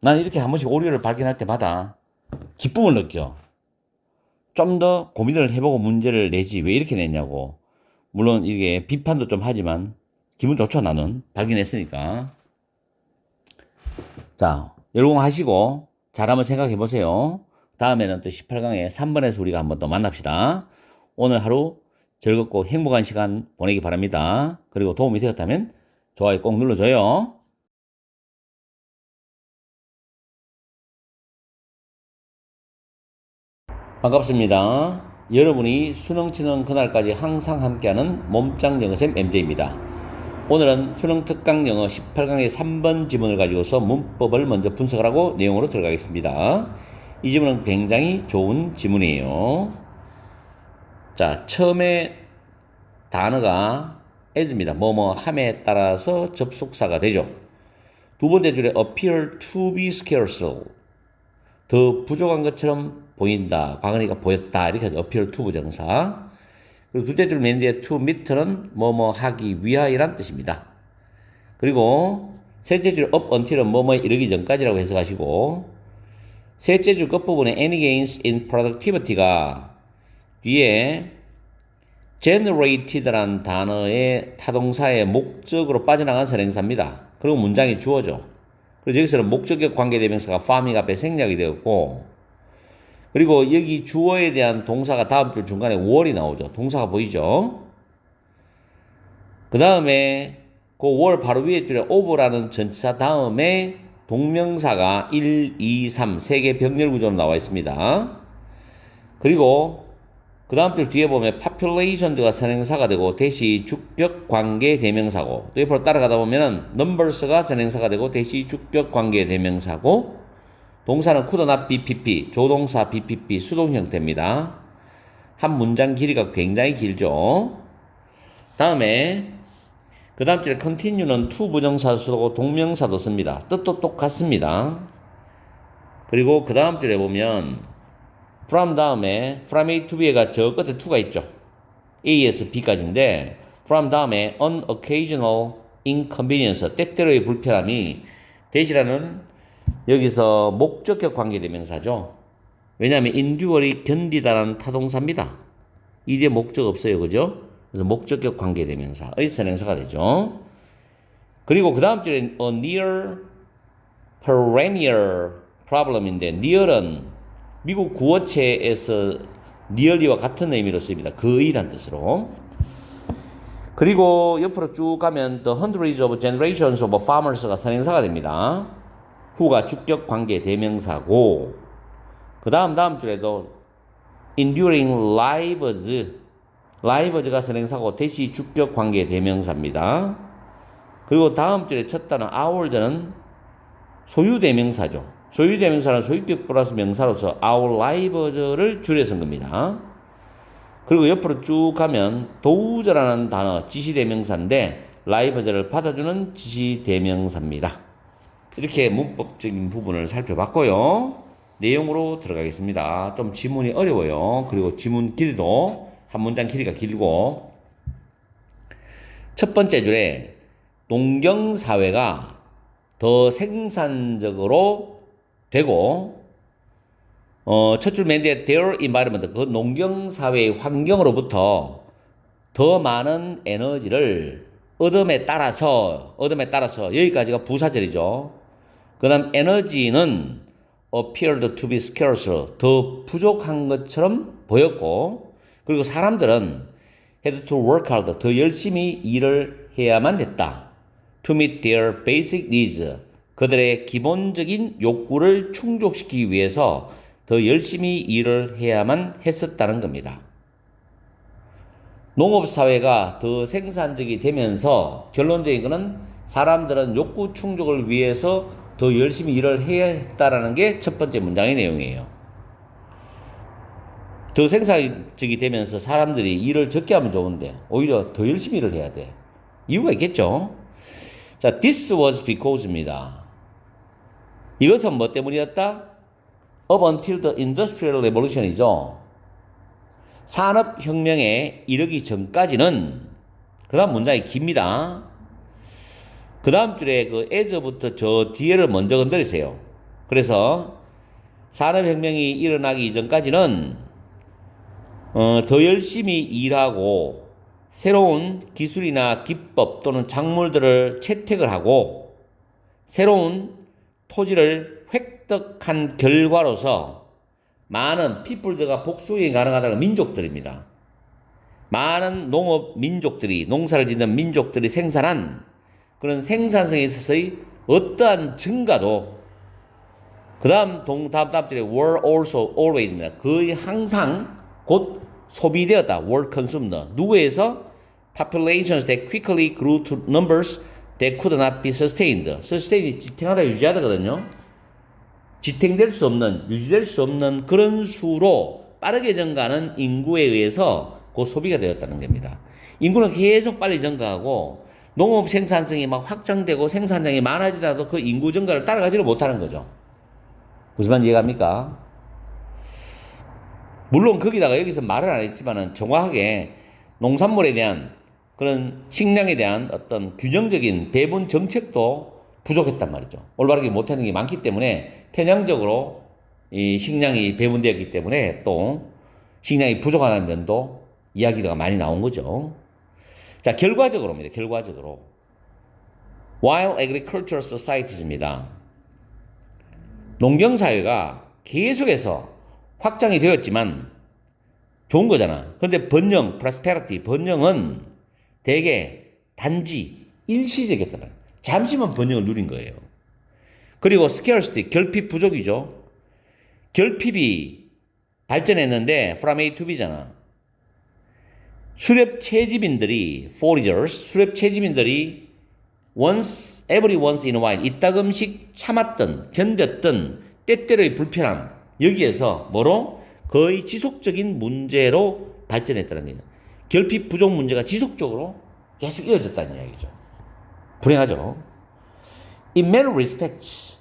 나는 이렇게 한 번씩 오류를 발견할 때마다 기쁨을 느껴. 좀 더 고민을 해보고 문제를 내지 왜 이렇게 냈냐고. 물론 이게 비판도 좀 하지만 기분 좋죠, 나는. 발견했으니까. 자, 열공하시고 잘 한번 생각해 보세요. 다음에는 또 18강에 3번에서 우리가 한번 더 만납시다. 오늘 하루 즐겁고 행복한 시간 보내기 바랍니다. 그리고 도움이 되었다면 좋아요 꼭 눌러줘요. 반갑습니다. 여러분이 수능 치는 그날까지 항상 함께하는 몸짱 영어쌤 MJ입니다. 오늘은 수능 특강 영어 18강의 3번 지문을 가지고서 문법을 먼저 분석을 하고 내용으로 들어가겠습니다. 이 지문은 굉장히 좋은 지문이에요. 자, 처음에 단어가 as입니다. 뭐뭐 함에 따라서 접속사가 되죠. 두 번째 줄에 appear to be scarce. 더 부족한 것처럼 보인다. 과거니까 보였다. 이렇게 하죠. appear to 부정사. 그리고 둘째 줄 맨 뒤에 to meet는 뭐뭐 하기 위하여란 뜻입니다. 그리고 셋째 줄 up until은 뭐뭐에 이르기 전까지라고 해석하시고 셋째 줄 끝부분에 any gains in productivity가 뒤에 generated라는 단어의 타동사의 목적으로 빠져나간 선행사입니다. 그리고 문장이 주어져. 그래서 여기서는 목적격 관계대명사가 farming 앞에 생략이 되었고 그리고 여기 주어에 대한 동사가 다음 줄 중간에 were이 나오죠. 동사가 보이죠? 그 다음에 그 were 바로 위에 줄에 of라는 전치사 다음에 동명사가 1, 2, 3 세 개 병렬 구조로 나와 있습니다. 그리고 그 다음 줄 뒤에 보면 populations가 선행사가 되고 대시 주격 관계 대명사고 또 옆으로 따라가다 보면은 numbers가 선행사가 되고 대시 주격 관계 대명사고 동사는 could not be pp 조동사 bpp 수동 형태입니다. 한 문장 길이가 굉장히 길죠. 다음에 그 다음 줄에 continue는 to 부정사도 쓰고 동명사도 씁니다. 뜻도 똑같습니다. 그리고 그 다음 줄에 보면 from 다음에 from A to B가 저 끝에 to가 있죠. A에서 B까지인데 from 다음에 an occasional inconvenience 때때로의 불편함이 대시라는 여기서 목적격 관계대명사죠. 왜냐하면 endure이 견디다라는 타동사입니다. 이제 목적 없어요. 그죠? 그래서 목적격 관계대명사의 선행사가 되죠. 그리고 그 다음 줄에 a near perennial problem인데 near은 미국 구어체에서 nearly와 같은 의미로 쓰입니다. 거의란 뜻으로. 그리고 옆으로 쭉 가면 the hundreds of generations of farmers가 선행사가 됩니다. who가 주격 관계 대명사고 그 다음 줄에도 enduring lives,가 선행사고 대시 주격 관계 대명사입니다. 그리고 다음 줄에 첫 단어 ours는 소유 대명사죠. 소유 대명사는 소유격 플러스 명사로서 our lives를 줄여 쓴 겁니다. 그리고 옆으로 쭉 가면 thouse라는 단어 지시 대명사인데 lives를 받아주는 지시 대명사입니다. 이렇게 문법적인 부분을 살펴봤고요. 내용으로 들어가겠습니다. 좀 지문이 어려워요. 그리고 지문 길이도 한 문장 길이가 길고 첫 번째 줄에 농경사회가 더 생산적으로 되고 첫 줄 맨 뒤에 their environment 그 농경사회의 환경으로부터 더 많은 에너지를 얻음에 따라서 여기까지가 부사절이죠. 그 다음 에너지는 appeared to be scarce. 더 부족한 것처럼 보였고, 그리고 사람들은 had to work hard. 더 열심히 일을 해야만 했다. To meet their basic needs. 그들의 기본적인 욕구를 충족시키기 위해서 더 열심히 일을 해야만 했었다는 겁니다. 농업사회가 더 생산적이 되면서 결론적인 것은 사람들은 욕구 충족을 위해서 더 열심히 일을 해야 했다라는 게 첫 번째 문장의 내용이에요. 더 생산적이 되면서 사람들이 일을 적게 하면 좋은데 오히려 더 열심히 일을 해야 돼. 이유가 있겠죠. 자, this was because입니다. 이것은 뭐 때문이었다? Up until the Industrial Revolution이죠. 산업혁명에 이르기 전까지는, 그 다음 문장이 깁니다. 그 다음 줄에 그 as부터 저 뒤에를 먼저 건드리세요. 그래서 산업혁명이 일어나기 이전까지는 더 열심히 일하고 새로운 기술이나 기법 또는 작물들을 채택을 하고 새로운 토지를 획득한 결과로서 많은 피플즈가 복수행이 가능하다는 민족들입니다. 많은 농업 민족들이, 농사를 짓는 민족들이 생산한 그런 생산성에 있어서의 어떠한 증가도, 그 다음 절에 were also always입니다. 거의 항상 곧 소비되었다. were consumed. 누구에 의해서? populations that quickly grew to numbers that could not be sustained. sustain이 지탱하다 유지하다거든요. 지탱될 수 없는, 유지될 수 없는 그런 수로 빠르게 증가하는 인구에 의해서 그 소비가 되었다는 겁니다. 인구는 계속 빨리 증가하고 농업 생산성이 막 확장되고 생산량이 많아지더라도 그 인구 증가를 따라가지를 못하는 거죠. 무슨 말인지 이해갑니까? 물론 거기다가 여기서 말을 안 했지만은 정확하게 농산물에 대한 그런 식량에 대한 어떤 균형적인 배분 정책도 부족했단 말이죠. 올바르게 못하는 게 많기 때문에 편향적으로 이 식량이 배분되었기 때문에 또 식량이 부족하다는 면도 이야기가 많이 나온 거죠. 자, 결과적으로입니다. 결과적으로. While agricultural societies입니다. 농경사회가 계속해서 확장이 되었지만 좋은 거잖아. 그런데 번영, prosperity, 번영은 대개 단지 일시적이었단 말이야. 잠시만 번영을 누린 거예요. 그리고 scarcity, 결핍 부족이죠. 결핍이 발전했는데 from A to B잖아. 수렵 채집인들이 foragers, 수렵 채집인들이 every once in a while 이따금씩 참았던, 견뎠던 때때로의 불편함, 여기에서 뭐로? 거의 지속적인 문제로 발전했다는 거예요. 결핍 부족 문제가 지속적으로 계속 이어졌다는 이야기죠. 불행하죠. In many respects,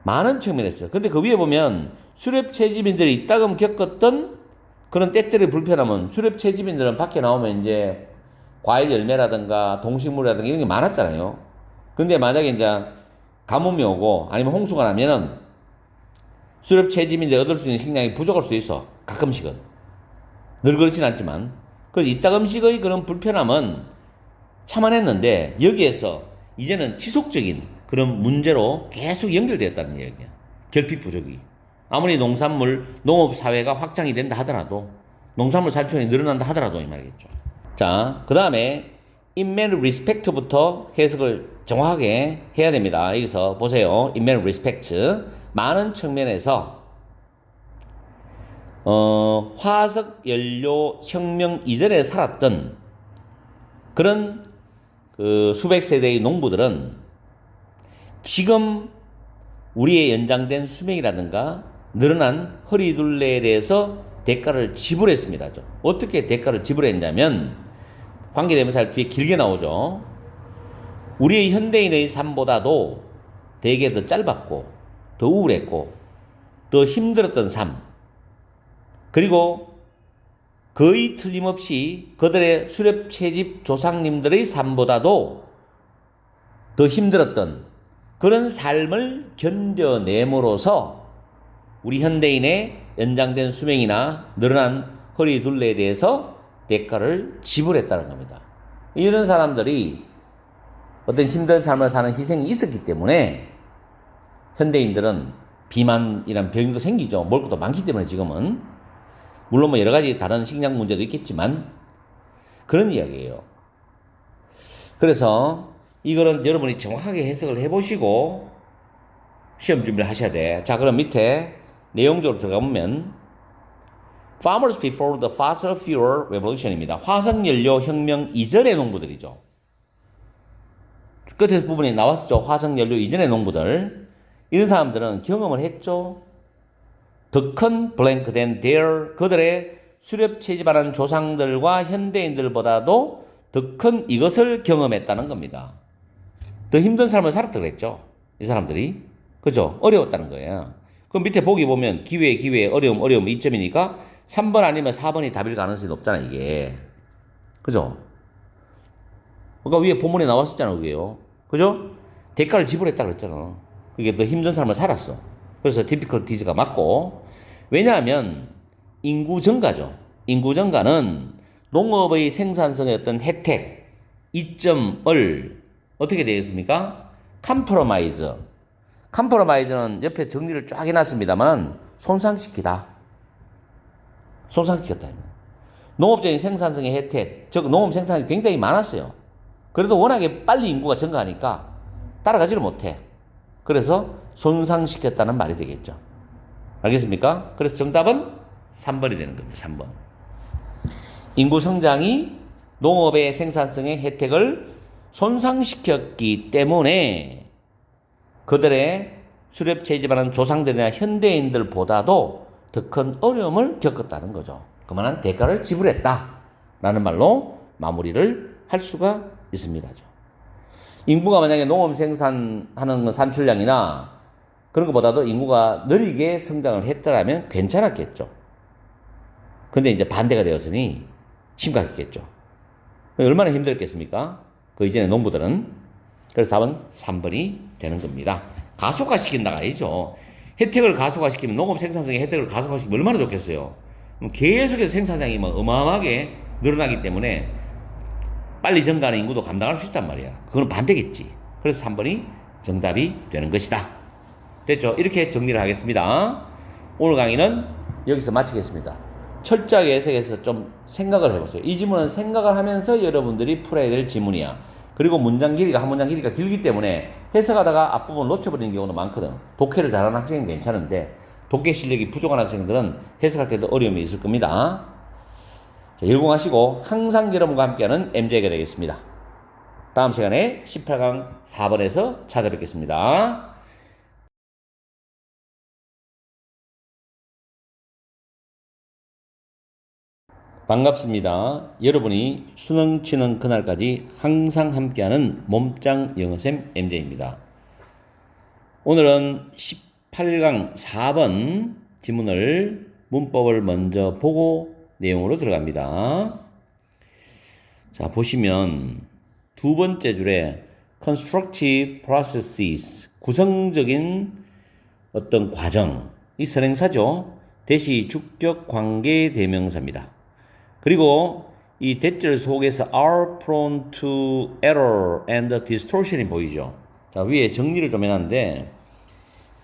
많은 측면에서. 근데 그 위에 보면 수렵 채집인들이 이따금 겪었던 그런 때때로의 불편함은, 수렵 채집인들은 밖에 나오면 이제 과일 열매라든가 동식물이라든가 이런 게 많았잖아요. 근데 만약에 이제 가뭄이 오고 아니면 홍수가 나면은 수렵 채집인데 얻을 수 있는 식량이 부족할 수 있어. 가끔씩은. 늘 그렇진 않지만. 그래서 이따금씩의 그런 불편함은 참아냈는데 여기에서 이제는 지속적인 그런 문제로 계속 연결되었다는 이야기야. 결핍 부족이. 아무리 농업 사회가 확장이 된다 하더라도, 농산물 산출이 늘어난다 하더라도 이 말이겠죠. 자, 그 다음에 in many respect부터 해석을 정확하게 해야 됩니다. 여기서 보세요. in many respect. 많은 측면에서 화석 연료 혁명 이전에 살았던 그런 그 수백 세대의 농부들은 지금 우리의 연장된 수명이라든가 늘어난 허리둘레에 대해서 대가를 지불했습니다. 어떻게 대가를 지불했냐면 관계대명사 뒤에 길게 나오죠. 우리의 현대인의 삶보다도 대개 더 짧았고 더 우울했고 더 힘들었던 삶, 그리고 거의 틀림없이 그들의 수렵 채집 조상님들의 삶보다도 더 힘들었던 그런 삶을 견뎌냄으로써 우리 현대인의 연장된 수명이나 늘어난 허리 둘레에 대해서 대가를 지불했다는 겁니다. 이런 사람들이 어떤 힘든 삶을 사는 희생이 있었기 때문에 현대인들은 비만이란 병도 생기죠. 먹을 것도 많기 때문에 지금은. 물론 뭐 여러 가지 다른 식량 문제도 있겠지만 그런 이야기예요. 그래서 이거는 여러분이 정확하게 해석을 해보시고 시험 준비를 하셔야 돼. 자, 그럼 밑에 내용적으로 들어가 보면 Farmers before the fossil fuel revolution입니다. 화석연료 혁명 이전의 농부들이죠. 끝에 부분에 나왔었죠. 화석연료 이전의 농부들. 이런 사람들은 경험을 했죠. 더 큰 blank than their 그들의 수렵 채집하는 조상들과 현대인들보다도 더 큰 이것을 경험했다는 겁니다. 더 힘든 삶을 살았다 그랬죠. 이 사람들이. 그죠? 어려웠다는 거예요. 그럼 밑에 보기 보면 기회, 어려움 이점이니까 3번 아니면 4번이 답일 가능성이 높잖아, 이게. 그죠? 그러니까 위에 본문에 나왔었잖아, 그게요. 그죠? 대가를 지불했다 그랬잖아. 그게 더 힘든 삶을 살았어. 그래서 difficulties가 맞고. 왜냐하면 인구 증가죠. 인구 증가는 농업의 생산성의 어떤 혜택, 이점을 어떻게 되겠습니까? 컴프로마이즈는 옆에 정리를 쫙 해놨습니다만 손상시키다. 손상시켰다. 농업적인 생산성의 혜택, 즉 농업 생산이 굉장히 많았어요. 그래도 워낙에 빨리 인구가 증가하니까 따라가지를 못해. 그래서 손상시켰다는 말이 되겠죠. 알겠습니까? 그래서 정답은 3번이 되는 겁니다. 3번. 인구 성장이 농업의 생산성의 혜택을 손상시켰기 때문에 그들의 수렵 채집하는 조상들이나 현대인들보다도 더 큰 어려움을 겪었다는 거죠. 그만한 대가를 지불했다라는 말로 마무리를 할 수가 있습니다. 인구가 만약에 농업 생산하는 산출량이나 그런 것보다도 인구가 느리게 성장을 했더라면 괜찮았겠죠. 근데 이제 반대가 되었으니 심각했겠죠. 얼마나 힘들었겠습니까? 그 이전에 농부들은. 그래서 답은 3번이 되는 겁니다. 가속화시킨다가 아니죠. 혜택을 가속화시키면 농업 생산성의 혜택을 가속화시키면 얼마나 좋겠어요. 계속해서 생산량이 막 어마어마하게 늘어나기 때문에 빨리 증가하는 인구도 감당할 수 있단 말이야. 그건 반대겠지. 그래서 3번이 정답이 되는 것이다. 됐죠? 이렇게 정리를 하겠습니다. 오늘 강의는 여기서 마치겠습니다. 철저하게 해석해서 좀 생각을 해보세요. 이 지문은 생각을 하면서 여러분들이 풀어야 될 지문이야. 그리고 한 문장 길이가 길기 때문에 해석하다가 앞부분 놓쳐버리는 경우도 많거든. 독해를 잘하는 학생은 괜찮은데 독해 실력이 부족한 학생들은 해석할 때도 어려움이 있을 겁니다. 자, 열공하시고 항상 여러분과 함께하는 MJ가 되겠습니다. 다음 시간에 18강 4번에서 찾아뵙겠습니다. 반갑습니다. 여러분이 수능 치는 그날까지 항상 함께하는 몸짱 영어쌤 MJ입니다. 오늘은 18강 4번 지문을 문법을 먼저 보고 내용으로 들어갑니다. 자, 보시면 두 번째 줄에 constructive processes, 구성적인 어떤 과정, 이 선행사죠. 대시 주격 관계 대명사입니다. 그리고 이 대절 속에서 are prone to error and distortion이 보이죠. 자, 위에 정리를 좀 해놨는데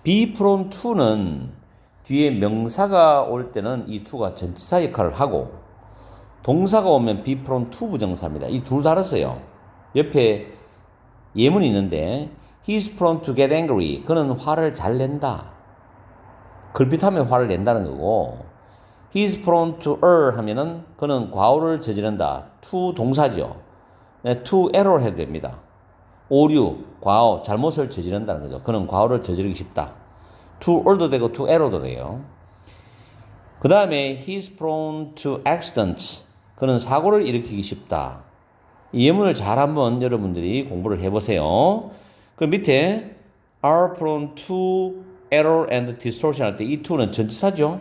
be prone to는 뒤에 명사가 올 때는 이 to가 전치사 역할을 하고 동사가 오면 be prone to 부정사입니다. 이 둘 다르어요. 옆에 예문이 있는데 he's prone to get angry. 그는 화를 잘 낸다. 걸핏하면 화를 낸다는 거고 he's prone to err 하면은 그는 과오를 저지른다. to 동사죠. 네, to error 해도 됩니다. 오류, 과오, 잘못을 저지른다는 거죠. 그는 과오를 저지르기 쉽다. to err도 되고 to error도 돼요. 그 다음에 he's prone to accidents. 그는 사고를 일으키기 쉽다. 이 예문을 잘 한번 여러분들이 공부를 해보세요. 그 밑에 are prone to error and distortion 할 때 이 to는 전치사죠.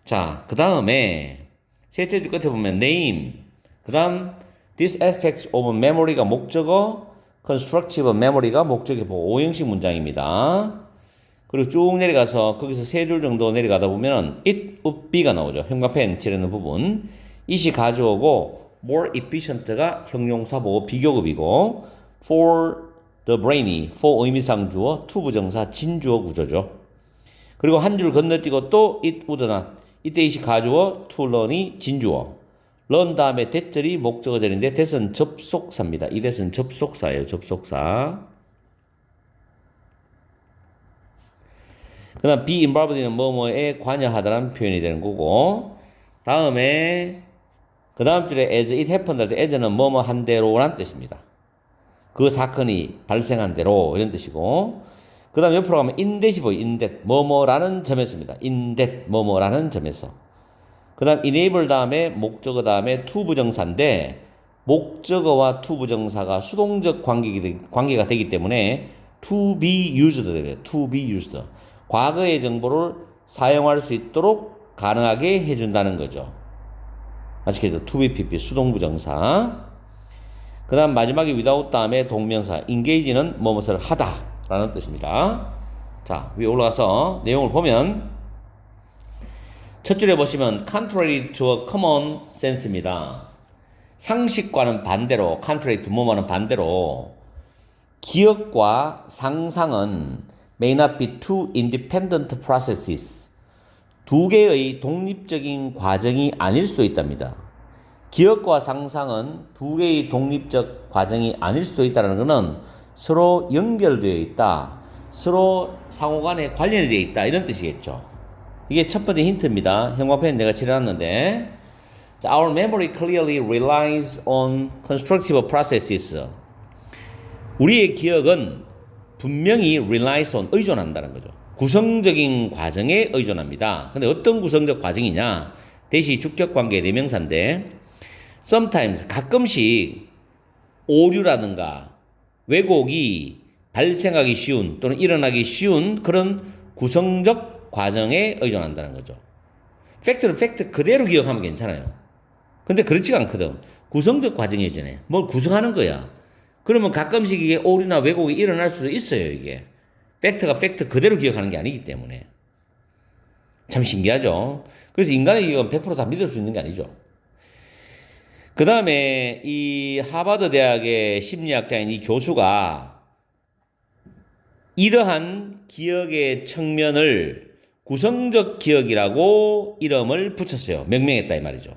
자, 그 다음에 셋째 줄 끝에 보면 name, 그 다음 this aspects of memory가 목적어, constructive memory가 목적어 보고 5형식 문장입니다. 그리고 쭉 내려가서 거기서 세 줄 정도 내려가다 보면 it would be가 나오죠. 형광펜 칠하는 부분. it이 가져오고 more efficient가 형용사 보고 비교급이고 for the brainy, for 의미상 주어, to 부정사 진주어 구조죠. 그리고 한 줄 건너뛰고 또 it would not. 이때 it이 가주어, to learn이 진주어. learn 다음에 that절이 목적어절인데 that은 접속사입니다. 이 that은 접속사예요. 접속사. 그 다음 be involved는 뭐뭐에 관여하다라는 표현이 되는 거고, 다음에 그 다음 줄에 as it happened 할 때 as는 뭐뭐 한 대로라는 뜻입니다. 그 사건이 발생한 대로 이런 뜻이고, 그 다음 옆으로 가면 in that이 보여. in that 뭐뭐라는 점에서입니다. in that 뭐뭐라는 점에서. 그 다음 enable 다음에 목적어 다음에 to 부정사인데, 목적어와 to 부정사가 수동적 관계가 되기 때문에 to be used 되래요. to be used. 과거의 정보를 사용할 수 있도록 가능하게 해준다는 거죠. 아시겠죠? to be pp 수동부정사. 그 다음 마지막에 without 다음에 동명사 engage는 뭐뭇을 하다 라는 뜻입니다. 자, 위에 올라가서 내용을 보면 첫 줄에 보시면 contrary to a common sense입니다. 상식과는 반대로 contrary to 뭐뭐는 반대로 기억과 상상은 may not be two independent processes. 두 개의 독립적인 과정이 아닐 수도 있답니다. 기억과 상상은 두 개의 독립적 과정이 아닐 수도 있다는 것은 서로 연결되어 있다. 서로 상호간에 관련이 되어 있다. 이런 뜻이겠죠. 이게 첫 번째 힌트입니다. 형광펜 내가 칠해놨는데, Our memory clearly relies on constructive processes. 우리의 기억은 분명히 relies on 의존한다는 거죠. 구성적인 과정에 의존합니다. 근데 어떤 구성적 과정이냐? 대시 주격관계 대명사인데 sometimes 가끔씩 오류라든가 왜곡이 발생하기 쉬운 또는 일어나기 쉬운 그런 구성적 과정에 의존한다는 거죠. 팩트는 팩트 그대로 기억하면 괜찮아요. 근데 그렇지가 않거든. 구성적 과정에 의존해. 뭘 구성하는 거야. 그러면 가끔씩 이게 오류나 왜곡이 일어날 수도 있어요, 이게. 팩트가 팩트 그대로 기억하는 게 아니기 때문에. 참 신기하죠? 그래서 인간의 기억은 100% 다 믿을 수 있는 게 아니죠. 그 다음에 이 하버드 대학의 심리학자인 이 교수가 이러한 기억의 측면을 구성적 기억이라고 이름을 붙였어요. 명명했다 이 말이죠.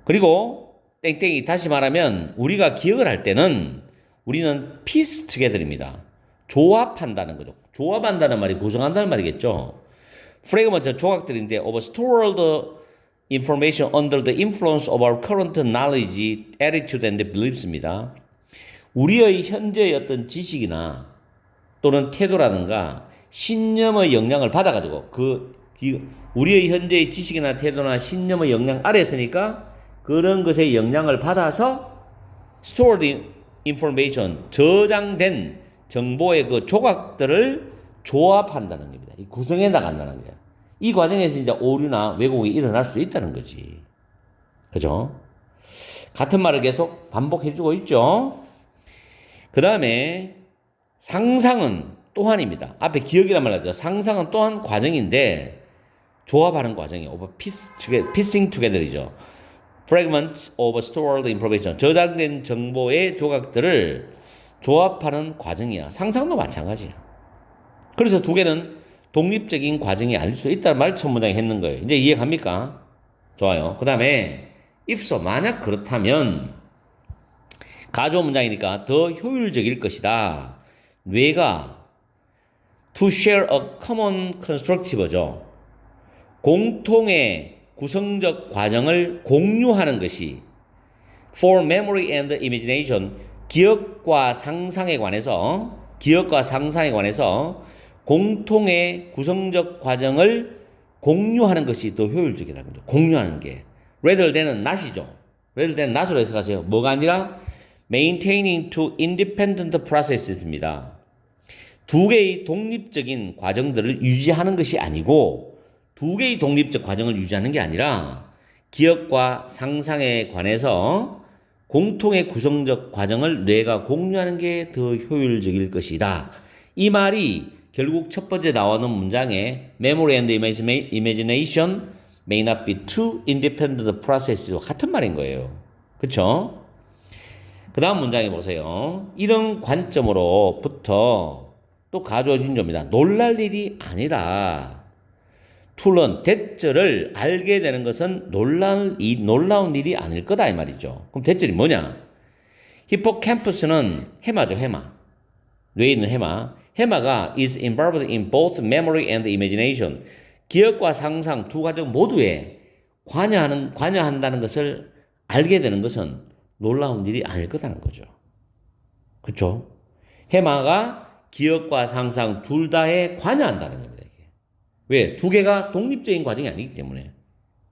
그리고 땡땡이 다시 말하면 우리가 기억을 할 때는 우리는 piece together입니다. 조합한다는 거죠. 조합한다는 말이 구성한다는 말이겠죠. 프래그먼트 조각들인데 of stored information under the influence of our current knowledge, attitude and beliefs입니다. 우리의 현재의 어떤 지식이나 또는 태도라든가 신념의 영향을 받아가지고 우리의 현재의 지식이나 태도나 신념의 영향 아래 있으니까 그런 것의 영향을 받아서 stored information, 저장된 정보의 그 조각들을 조합한다는 겁니다. 구성해 나간다는 거예요. 이 과정에서 이제 오류나 왜곡이 일어날 수도 있다는 거지. 그죠? 같은 말을 계속 반복해주고 있죠. 그 다음에 상상은 또한입니다. 앞에 기억이란 말 하죠. 상상은 또한 과정인데 조합하는 과정이에요. piecing together이죠. fragments of stored information. 저장된 정보의 조각들을 조합하는 과정이야. 상상도 마찬가지야. 그래서 두 개는 독립적인 과정이 아닐 수 있다는 말 첫 문장에 했는 거예요. 이제 이해갑니까? 좋아요. 그 다음에 if so, 만약 그렇다면 가조 문장이니까 더 효율적일 것이다. 뇌가 to share a common constructive죠. 공통의 구성적 과정을 공유하는 것이 for memory and imagination 기억과 상상에 관해서 공통의 구성적 과정을 공유하는 것이 더 효율적이라는 거죠. 공유하는 게 rather than은 not이죠. rather than not으로 해석하세요. 뭐가 아니라 maintaining two independent processes입니다. 두 개의 독립적인 과정들을 유지하는 것이 아니고 두 개의 독립적 과정을 유지하는 게 아니라 기억과 상상에 관해서 공통의 구성적 과정을 뇌가 공유하는 게 더 효율적일 것이다. 이 말이 결국 첫 번째 나오는 문장에 memory and imagination may not be two independent processes와 같은 말인 거예요. 그쵸? 그 다음 문장에 보세요. 이런 관점으로부터 또 가져진 점이다. 놀랄 일이 아니다. 툴은 대절을 알게 되는 것은 놀라운 일이 아닐 거다 이 말이죠. 그럼 대절이 뭐냐? 히포캠퍼스는 해마죠, 해마. 뇌에 있는 해마. 해마가 is involved in both memory and imagination. 기억과 상상 두 가지 모두에 관여한다는 것을 알게 되는 것은 놀라운 일이 아닐 거다는 거죠. 그렇죠? 해마가 기억과 상상 둘 다에 관여한다는 겁니다. 이게. 왜? 두 개가 독립적인 과정이 아니기 때문에.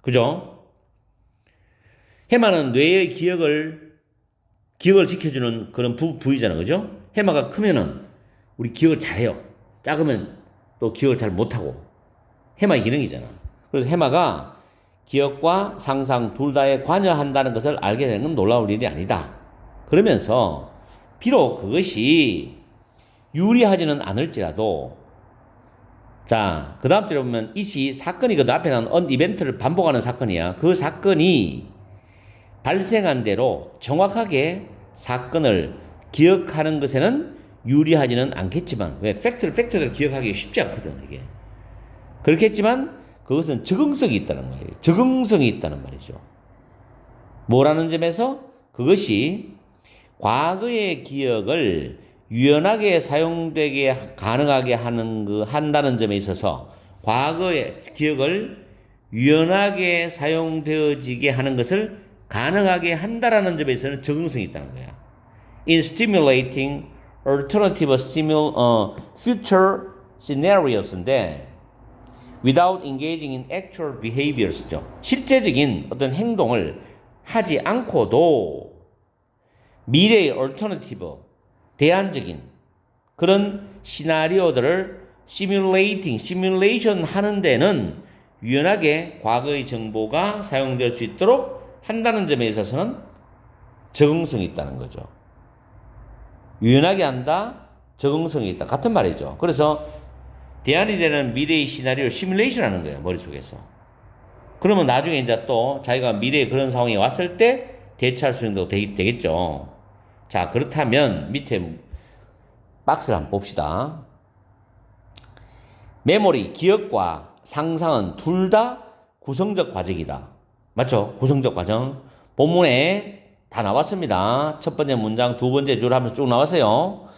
그죠? 해마는 뇌의 기억을 지켜주는 그런 부위잖아. 그죠? 해마가 크면은 우리 기억을 잘해요. 작으면 또 기억을 잘 못하고. 해마의 기능이잖아. 그래서 해마가 기억과 상상 둘 다에 관여한다는 것을 알게 되는 건 놀라울 일이 아니다. 그러면서 비록 그것이 유리하지는 않을지라도 자, 그 다음 절에 보면 이시 사건이거든. 앞에 나온 이벤트를 반복하는 사건이야. 그 사건이 발생한 대로 정확하게 사건을 기억하는 것에는 유리하지는 않겠지만 왜? 팩트를 기억하기 쉽지 않거든 이게. 그렇겠지만 그것은 적응성이 있다는 거예요. 적응성이 있다는 말이죠. 뭐라는 점에서 그것이 과거의 기억을 유연하게 사용되게 가능하게 한다는 점에 있어서 과거의 기억을 유연하게 사용되어지게 하는 것을 가능하게 한다라는 점에서는 적응성이 있다는 거야. In stimulating alternative future scenarios인데 without engaging in actual behaviors죠. 실제적인 어떤 행동을 하지 않고도 미래의 alternative, 대안적인 그런 시나리오들을 simulation 하는 데는 유연하게 과거의 정보가 사용될 수 있도록 한다는 점에 있어서는 적응성이 있다는 거죠. 유연하게 한다, 적응성이 있다. 같은 말이죠. 그래서 대안이 되는 미래의 시나리오를 시뮬레이션 하는 거예요. 머릿속에서. 그러면 나중에 이제 또 자기가 미래에 그런 상황이 왔을 때 대처할 수 있는 거 되겠죠. 자, 그렇다면 밑에 박스를 한번 봅시다. 메모리, 기억과 상상은 둘 다 구성적 과정이다. 맞죠? 구성적 과정. 본문에 다 나왔습니다. 첫 번째 문장, 두 번째 줄 하면서 쭉 나왔어요.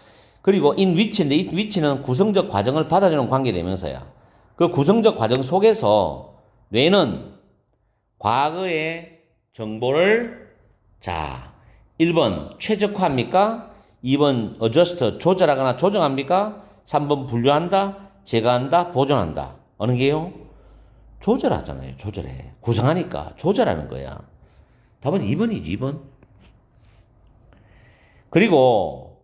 그리고 in which인데 이 which는 구성적 과정을 받아주는 관계대명사야. 그 구성적 과정 속에서 뇌는 과거의 정보를 자 1번 최적화합니까? 2번 adjust 조절하거나 조정합니까? 3번 분류한다, 제거한다, 보존한다. 어느 게요? 조절하잖아요. 조절해. 구성하니까 조절하는 거야. 답은 2번이지 2번. 그리고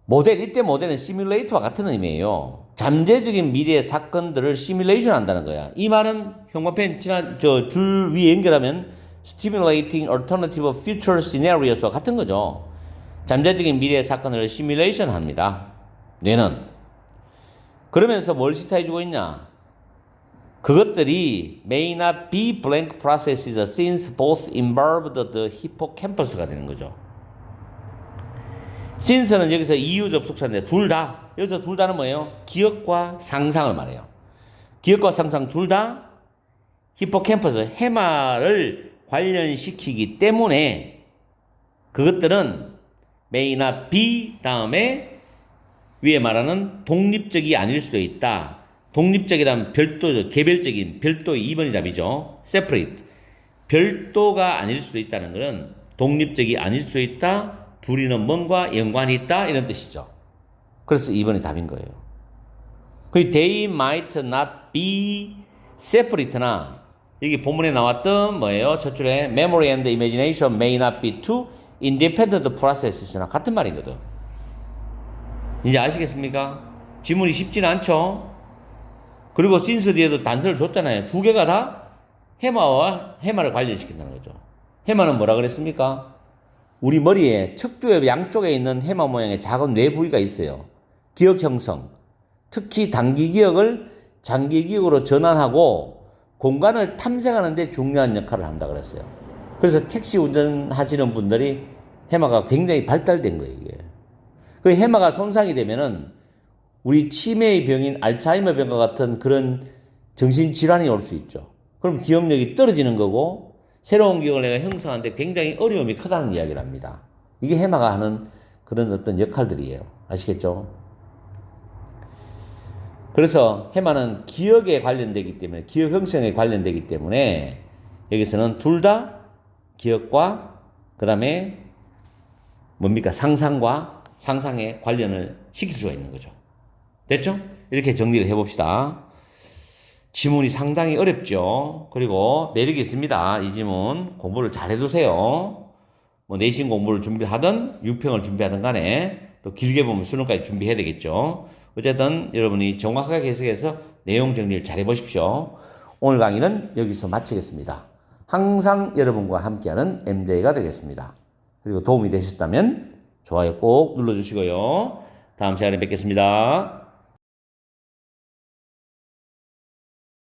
이때 모델은 시뮬레이터와 같은 의미예요. 잠재적인 미래의 사건들을 시뮬레이션 한다는 거야. 이 말은 형광펜 줄 위에 연결하면 stimulating alternative future scenarios와 같은 거죠. 잠재적인 미래의 사건을 시뮬레이션 합니다. 뇌는. 그러면서 뭘 시사해주고 있냐? 그것들이 may not be blank processes since both involved the hippocampus가 되는 거죠. since는 여기서 이유 접속사인데 둘 다. 여기서 둘 다는 뭐예요? 기억과 상상을 말해요. 기억과 상상 둘 다 히포캠퍼스, 해마를 관련시키기 때문에 그것들은 may not be 다음에 위에 말하는 독립적이 아닐 수도 있다. 독립적이란 별도, 개별적인 별도의 2번이 답이죠. separate. 별도가 아닐 수도 있다는 것은 독립적이 아닐 수도 있다. 둘이는 뭔가 연관이 있다. 이런 뜻이죠. 그래서 2번이 답인 거예요. 그 they might not be separate나 여기 본문에 나왔던 뭐예요? 첫 줄에 memory and imagination may not be two independent processes나 같은 말이거든. 이제 아시겠습니까? 지문이 쉽지는 않죠? 그리고 since 뒤에도 단서를 줬잖아요. 두 개가 다 해마와 해마를 관련시킨다는 거죠. 해마는 뭐라 그랬습니까? 우리 머리에 척추의 양쪽에 있는 해마 모양의 작은 뇌 부위가 있어요. 기억 형성. 특히 단기 기억을 장기 기억으로 전환하고 공간을 탐색하는 데 중요한 역할을 한다 그랬어요. 그래서 택시 운전하시는 분들이 해마가 굉장히 발달된 거예요, 이게. 그 해마가 손상이 되면은 우리 치매의 병인 알츠하이머 병과 같은 그런 정신질환이 올 수 있죠. 그럼 기억력이 떨어지는 거고 새로운 기억을 내가 형성하는데 굉장히 어려움이 크다는 이야기를 합니다. 이게 해마가 하는 그런 어떤 역할들이에요. 아시겠죠? 그래서 해마는 기억에 관련되기 때문에 기억 형성에 관련되기 때문에 여기서는 둘 다 기억과 그 다음에 뭡니까? 상상과 상상에 관련을 시킬 수가 있는 거죠. 됐죠? 이렇게 정리를 해봅시다. 지문이 상당히 어렵죠. 그리고 매력이 있습니다. 이 지문 공부를 잘 해두세요. 뭐 내신 공부를 준비하든 유평을 준비하든 간에 또 길게 보면 수능까지 준비해야 되겠죠. 어쨌든 여러분이 정확하게 해석해서 내용 정리를 잘 해보십시오. 오늘 강의는 여기서 마치겠습니다. 항상 여러분과 함께하는 MJ가 되겠습니다. 그리고 도움이 되셨다면 좋아요 꼭 눌러주시고요. 다음 시간에 뵙겠습니다.